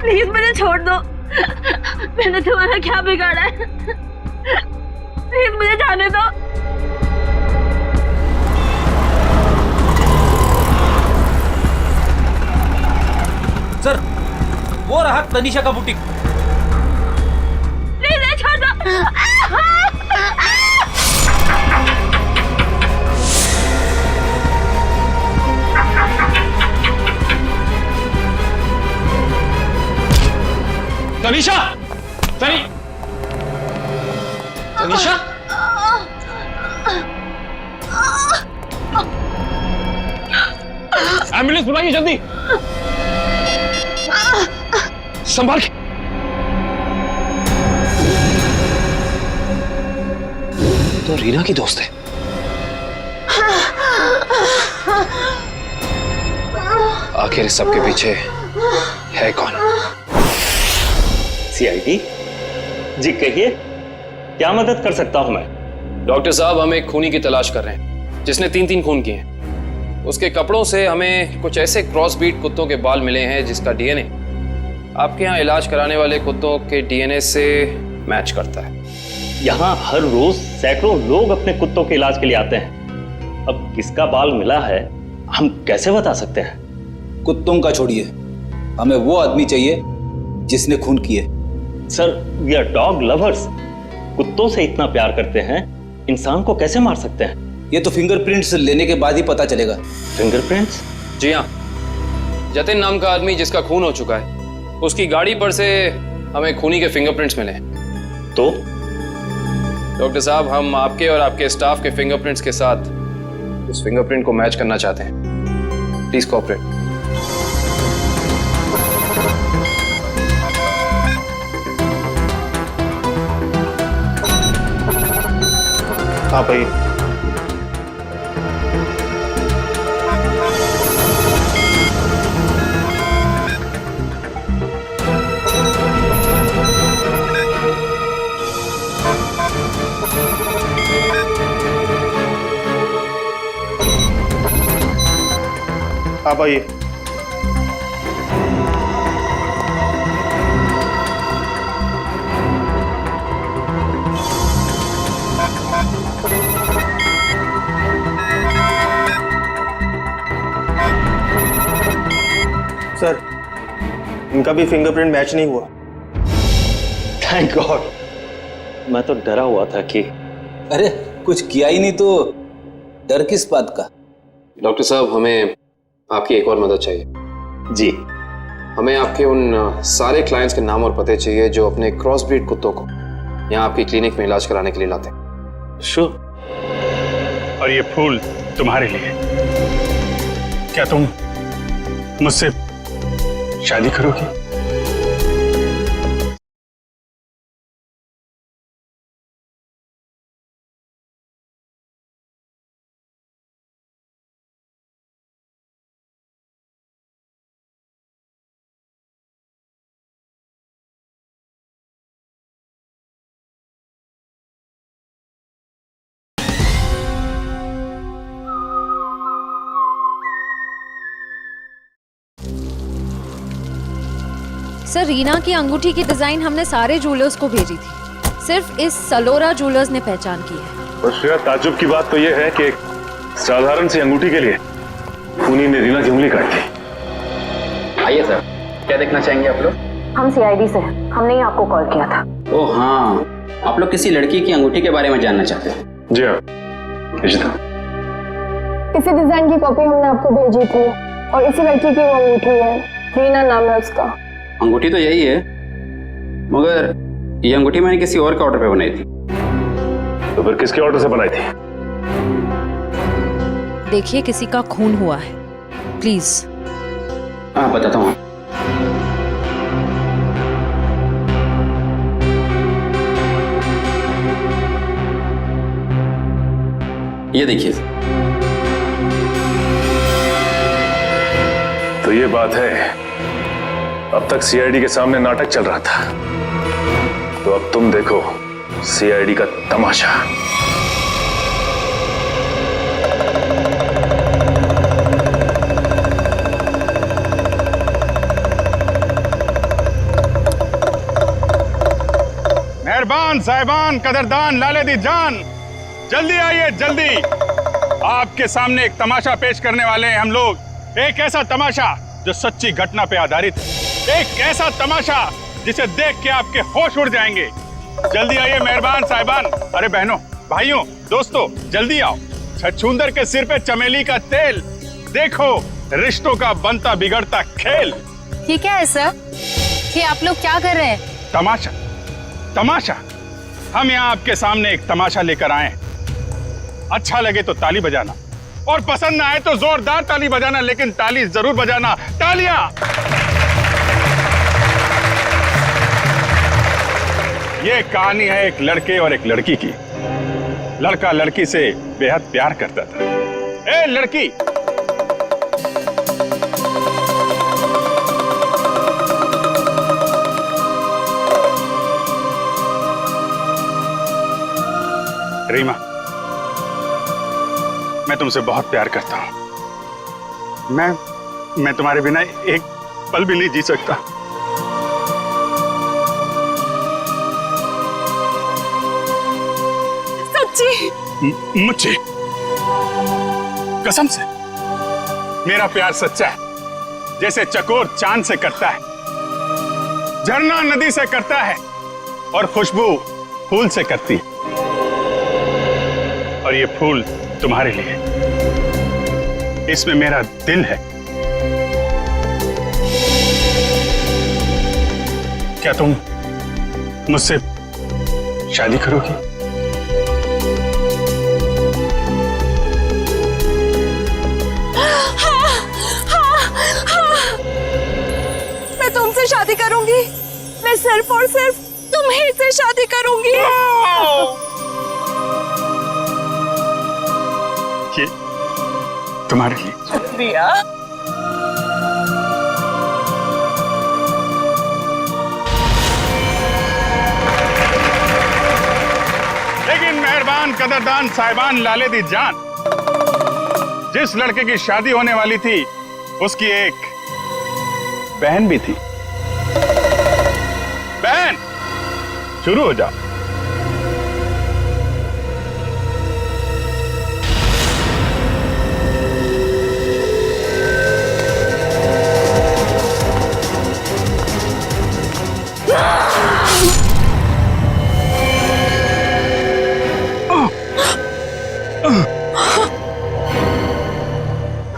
प्लीज मुझे छोड़ दो। मैंने तुम्हारा क्या बिगाड़ा है? प्लीज मुझे जाने दो। सर, वो रहा तनीषा का बुटीक। प्लीज छोड़ दो। तनीषा, तनीषा, एम्बुलेंस बुलाइए जल्दी। संभाल के। तो रीना की दोस्त है। आखिर इस सब के पीछे है कौन? सीआईडी जी, कहिए क्या मदद कर सकता हूं मैं? डॉक्टर साहब, हम एक खूनी की तलाश कर रहे हैं जिसने 3 खून किए हैं। उसके कपड़ों से हमें कुछ ऐसे क्रॉस बीट कुत्तों के बाल मिले हैं जिसका डीएनए आपके यहाँ इलाज कराने वाले कुत्तों के डीएनए से मैच करता है। यहाँ हर रोज सैकड़ों लोग अपने कुत्तों के इलाज के लिए आते हैं। अब किसका बाल मिला है हम कैसे बता सकते हैं? कुत्तों का छोड़िए, हमें वो आदमी चाहिए जिसने खून किए। Sir, we are dog lovers. कुत्तों से इतना प्यार करते हैं, इंसान को कैसे मार सकते हैं? ये तो फिंगरप्रिंट्स लेने के बाद ही पता चलेगा। फिंगरप्रिंट्स? जी हाँ, जतिन नाम का आदमी जिसका खून हो चुका है, उसकी गाड़ी पर से हमें खूनी के फिंगरप्रिंट्स मिले हैं। तो डॉक्टर साहब, हम आपके और आपके स्टाफ के फिंगरप्रिंट्स के साथ उस फिंगरप्रिंट को मैच करना चाहते हैं। Please cooperate. आप आइए। आप आइए। सर, इनका भी फिंगरप्रिंट मैच नहीं हुआ। थैंक गॉड, मैं तो डरा हुआ था कि अरे कुछ किया ही नहीं तो डर किस बात का? डॉक्टर साहब, हमें आपकी एक और मदद चाहिए। जी। हमें आपके उन सारे क्लाइंट्स के नाम और पते चाहिए जो अपने क्रॉस ब्रीड कुत्तों को यहाँ आपकी क्लिनिक में इलाज कराने के लिए लाते हैं। श्योर। और ये फूल तुम्हारे लिए। क्या तुम मुझसे शादी करोगी? सर, रीना की अंगूठी की डिजाइन हमने सारे ज्वेलर्स को भेजी थी, सिर्फ इस सलोरा ज्वेलर्स ने पहचान की है। और श्रेया, ताज्जुब की बात तो यह है कि एक साधारण सी अंगूठी के लिए खूनी ने रीना की उंगली काट दी। आइए सर, क्या देखना चाहेंगे आप लोग? हम सीआईडी से हैं, हमने ही आपको कॉल किया था। ओह हाँ, आप लोग किसी लड़की की अंगूठी के बारे में जानना चाहते हैं? जी हाँ, इशिता। इसी डिजाइन की कॉपी हमने आपको भेजी थी और इसी लड़की की वो अंगूठी है, रीना नाम है उसका। अंगूठी तो यही है, मगर ये अंगूठी मैंने किसी और के ऑर्डर पे बनाई थी। तो फिर किसके ऑर्डर से बनाई थी? देखिए, किसी का खून हुआ है, प्लीज। हाँ, बताता हूँ। ये देखिए। तो ये बात है, अब तक सीआईडी के सामने नाटक चल रहा था, तो अब तुम देखो सीआईडी का तमाशा। मेहरबान साहिबान, कदरदान, लाले दी जान, जल्दी आइए, जल्दी। आपके सामने एक तमाशा पेश करने वाले हैं हम लोग। एक ऐसा तमाशा जो सच्ची घटना पे आधारित है, एक ऐसा तमाशा जिसे देख के आपके होश उड़ जाएंगे। जल्दी आइए मेहरबान साहिबान। अरे बहनों, भाइयों, दोस्तों, जल्दी आओ। छछूंदर के सिर पे चमेली का तेल, देखो रिश्तों का बनता बिगड़ता खेल। ये क्या है सर? ये आप लोग क्या कर रहे हैं? तमाशा, तमाशा। हम यहाँ आपके सामने एक तमाशा लेकर आए हैं। अच्छा लगे तो ताली बजाना, और पसंद ना आए तो जोरदार ताली बजाना, लेकिन ताली जरूर बजाना। तालियां। ये कहानी है एक लड़के और एक लड़की की। लड़का लड़की से बेहद प्यार करता था। ए लड़की, रीमा, मैं तुमसे बहुत प्यार करता हूं। मैं तुम्हारे बिना एक पल भी नहीं जी सकता। सच्ची? मुझे कसम से मेरा प्यार सच्चा है, जैसे चकोर चांद से करता है, झरना नदी से करता है और खुशबू फूल से करती है। और ये फूल तुम्हारे लिए, इसमें मेरा दिल है। क्या तुम मुझसे शादी करोगी? मैं तुमसे शादी करूंगी। मैं सिर्फ और सिर्फ तुम्हीं से शादी करूंगी। ये तुम्हारे लिए। शुक्रिया। लेकिन मेहरबान कदरदान साहिबान लाले दी जान, जिस लड़के की शादी होने वाली थी उसकी एक बहन भी थी। बहन, शुरू हो जाओ।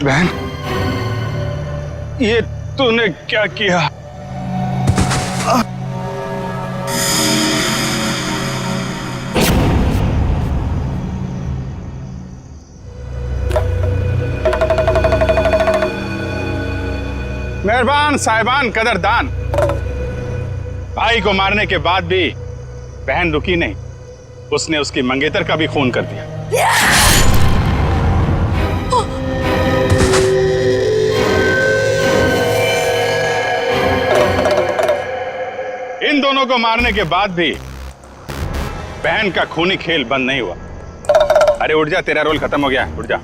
बहन, ये तूने क्या किया? मेहरबान साहिबान कदरदान, भाई को मारने के बाद भी बहन रुकी नहीं, उसने उसकी मंगेतर का भी खून कर दिया। इन दोनों को मारने के बाद भी बहन का खूनी खेल बंद नहीं हुआ। अरे उठ जा, तेरा रोल खत्म हो गया, उठ जा।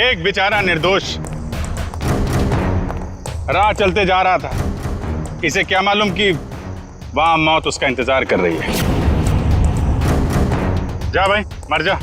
एक बेचारा निर्दोष राह चलते जा रहा था, इसे क्या मालूम कि वहां मौत उसका इंतजार कर रही है। जा भाई, मर जा।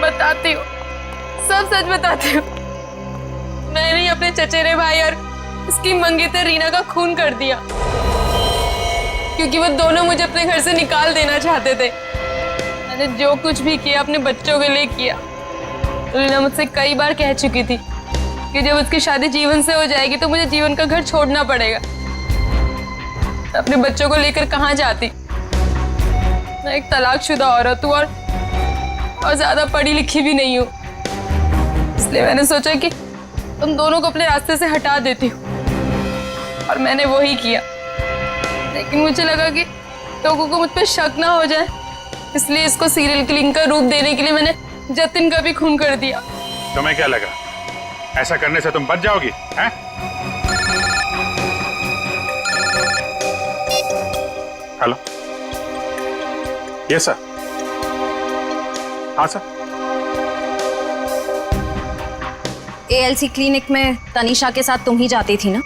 बताती हूँ, सब सच बताती हूँ। मैंने ही अपने चचेरे भाई और उसकी मंगेतर रीना का खून कर दिया, क्योंकि वो दोनों मुझे अपने घर से निकाल देना चाहते थे। मैंने जो कुछ भी किया अपने बच्चों के लिए किया। रीना मुझसे कई बार कह चुकी थी कि जब उसकी शादी जीवन से हो जाएगी तो मुझे जीवन का घर छोड़ना पड़ेगा। अपने बच्चों को लेकर कहाँ जाती? मैं एक तलाकशुदा औरत हूँ और ज्यादा पढ़ी लिखी भी नहीं हूँ, इसलिए मैंने सोचा कि तुम दोनों को अपने रास्ते से हटा देती हूँ, और मैंने वो ही किया। लेकिन मुझे लगा कि लोगों को मुझ पर शक ना हो जाए, इसलिए इसको सीरियल किलिंग का रूप देने के लिए मैंने जतिन का भी खून कर दिया। तुम्हें क्या लगा ऐसा करने से तुम बच जाओगी? हैं? Hello, yes sir. हाँ सर। ALC क्लिनिक में तनीषा के साथ तुम ही जाती थी ना?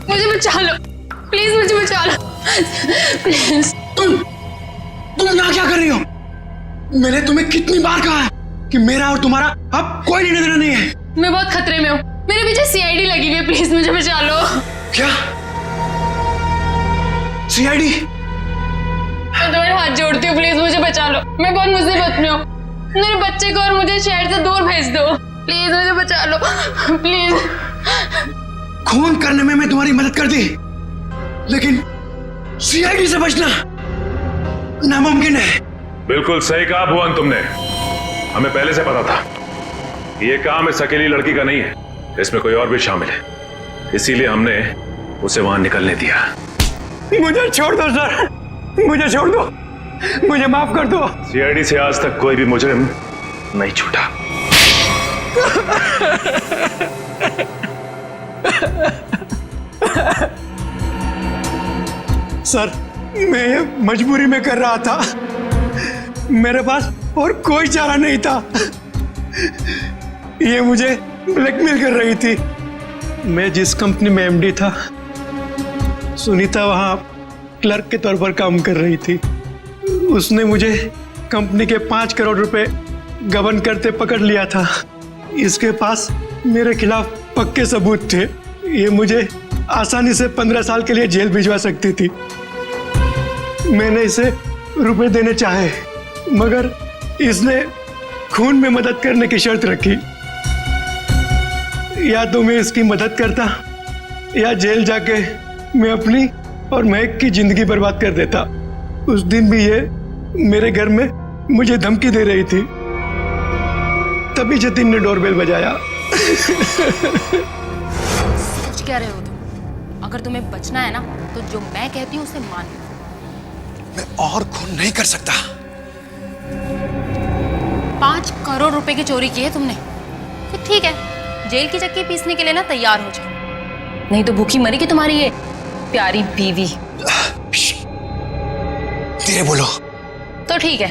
मुझे बचा लो प्लीज, मुझे बचा लो प्लीज। तुम यहाँ क्या कर रही हो? मैंने तुम्हें कितनी बार कहा है कि मेरा और तुम्हारा अब कोई लेना देना नहीं है। मैं बहुत खतरे में हूँ, मेरे पीछे सीआईडी लगी हुई है, प्लीज मुझे बचा लो। क्या सीआईडी? मैं तुम्हारे हाथ जोड़ती हूँ, प्लीज मुझे बचा लो, मैं बहुत मुसीबत में हूँ। मेरे बच्चे को और मुझे शहर से दूर भेज दो, प्लीज मुझे बचा लो, प्लीज। खून करने में मैं तुम्हारी मदद कर दी, लेकिन सीआईडी से बचना नामुमकिन है। बिल्कुल सही कहा भुवन तुमने। हमें पहले से पता था ये काम इस अकेली लड़की का नहीं है, इसमें कोई और भी शामिल है, इसीलिए हमने उसे वहां निकलने दिया। मुझे छोड़ दो सर, मुझे छोड़ दो, मुझे माफ कर दो। सीआईडी से आज तक कोई भी मुजरिम नहीं छूटा। सर मैं ये मजबूरी में कर रहा था, मेरे पास और कोई चारा नहीं था। ये मुझे ब्लैकमेल कर रही थी। मैं जिस कंपनी में एमडी था, सुनीता वहां क्लर्क के तौर पर काम कर रही थी। उसने मुझे कंपनी के 5 करोड़ रुपए गबन करते पकड़ लिया था। इसके पास मेरे खिलाफ पक्के सबूत थे। ये मुझे आसानी से 15 साल के लिए जेल भिजवा सकती थी। मैंने इसे रुपए देने चाहे, मगर इसने खून में मदद करने की शर्त रखी। या तो मैं इसकी मदद करता या जेल जाके मैं अपनी और महक की जिंदगी बर्बाद कर देता। उस दिन भी ये मेरे घर में मुझे धमकी दे रही थी। तभी जतिन ने डोरबेल बजाया। सोच क्या रहे हो तुम? अगर तुम्हें बचना है ना तो जो मैं कहती हूँ उसे मान लो। मैं और खून नहीं कर सकता। 5 करोड़ रुपए की चोरी की है तुमने, तो ठीक है, जेल की चक्की पीसने के लिए ना तैयार हो जाओ, नहीं तो भूखी मरेगी तुम्हारी ये प्यारी बीवी। धीरे बोलो। तो ठीक है,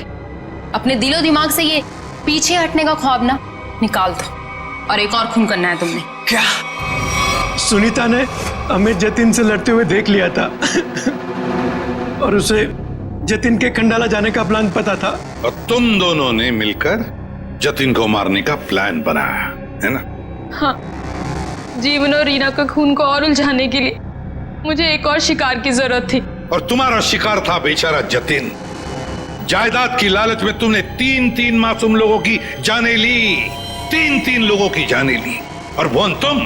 अपने दिलो दिमाग से ये पीछे हटने का ख्वाब ना निकाल दो, और एक और खून करना है तुमने। क्या? सुनीता ने हमें जतिन से लड़ते हुए देख लिया था और उसे जतिन के खंडाला जाने का प्लान पता था। और तुम दोनों ने मिलकर जतिन को मारने का प्लान बनाया है ना? हाँ, जीवन और रीना का खून को और उलझाने के लिए मुझे एक और शिकार की जरूरत थी। और तुम्हारा शिकार था बेचारा जतिन। जायदाद की लालच में तुमने 3-3 मासूम लोगों की जानें ली, 3-3 लोगों की जानें ली। और वो तुम,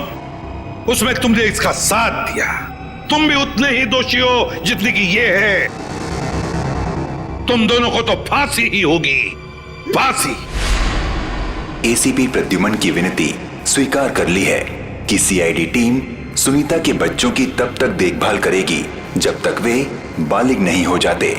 उसमें तुमने इसका साथ दिया। तुम भी उतने ही दोषी हो जितने की ये है। तुम दोनों को तो फांसी ही होगी, फांसी। एसीपी प्रद्युमन की विनती स्वीकार कर ली है कि सीआईडी टीम सुनीता के बच्चों की तब तक देखभाल करेगी जब तक वे बालिग नहीं हो जाते।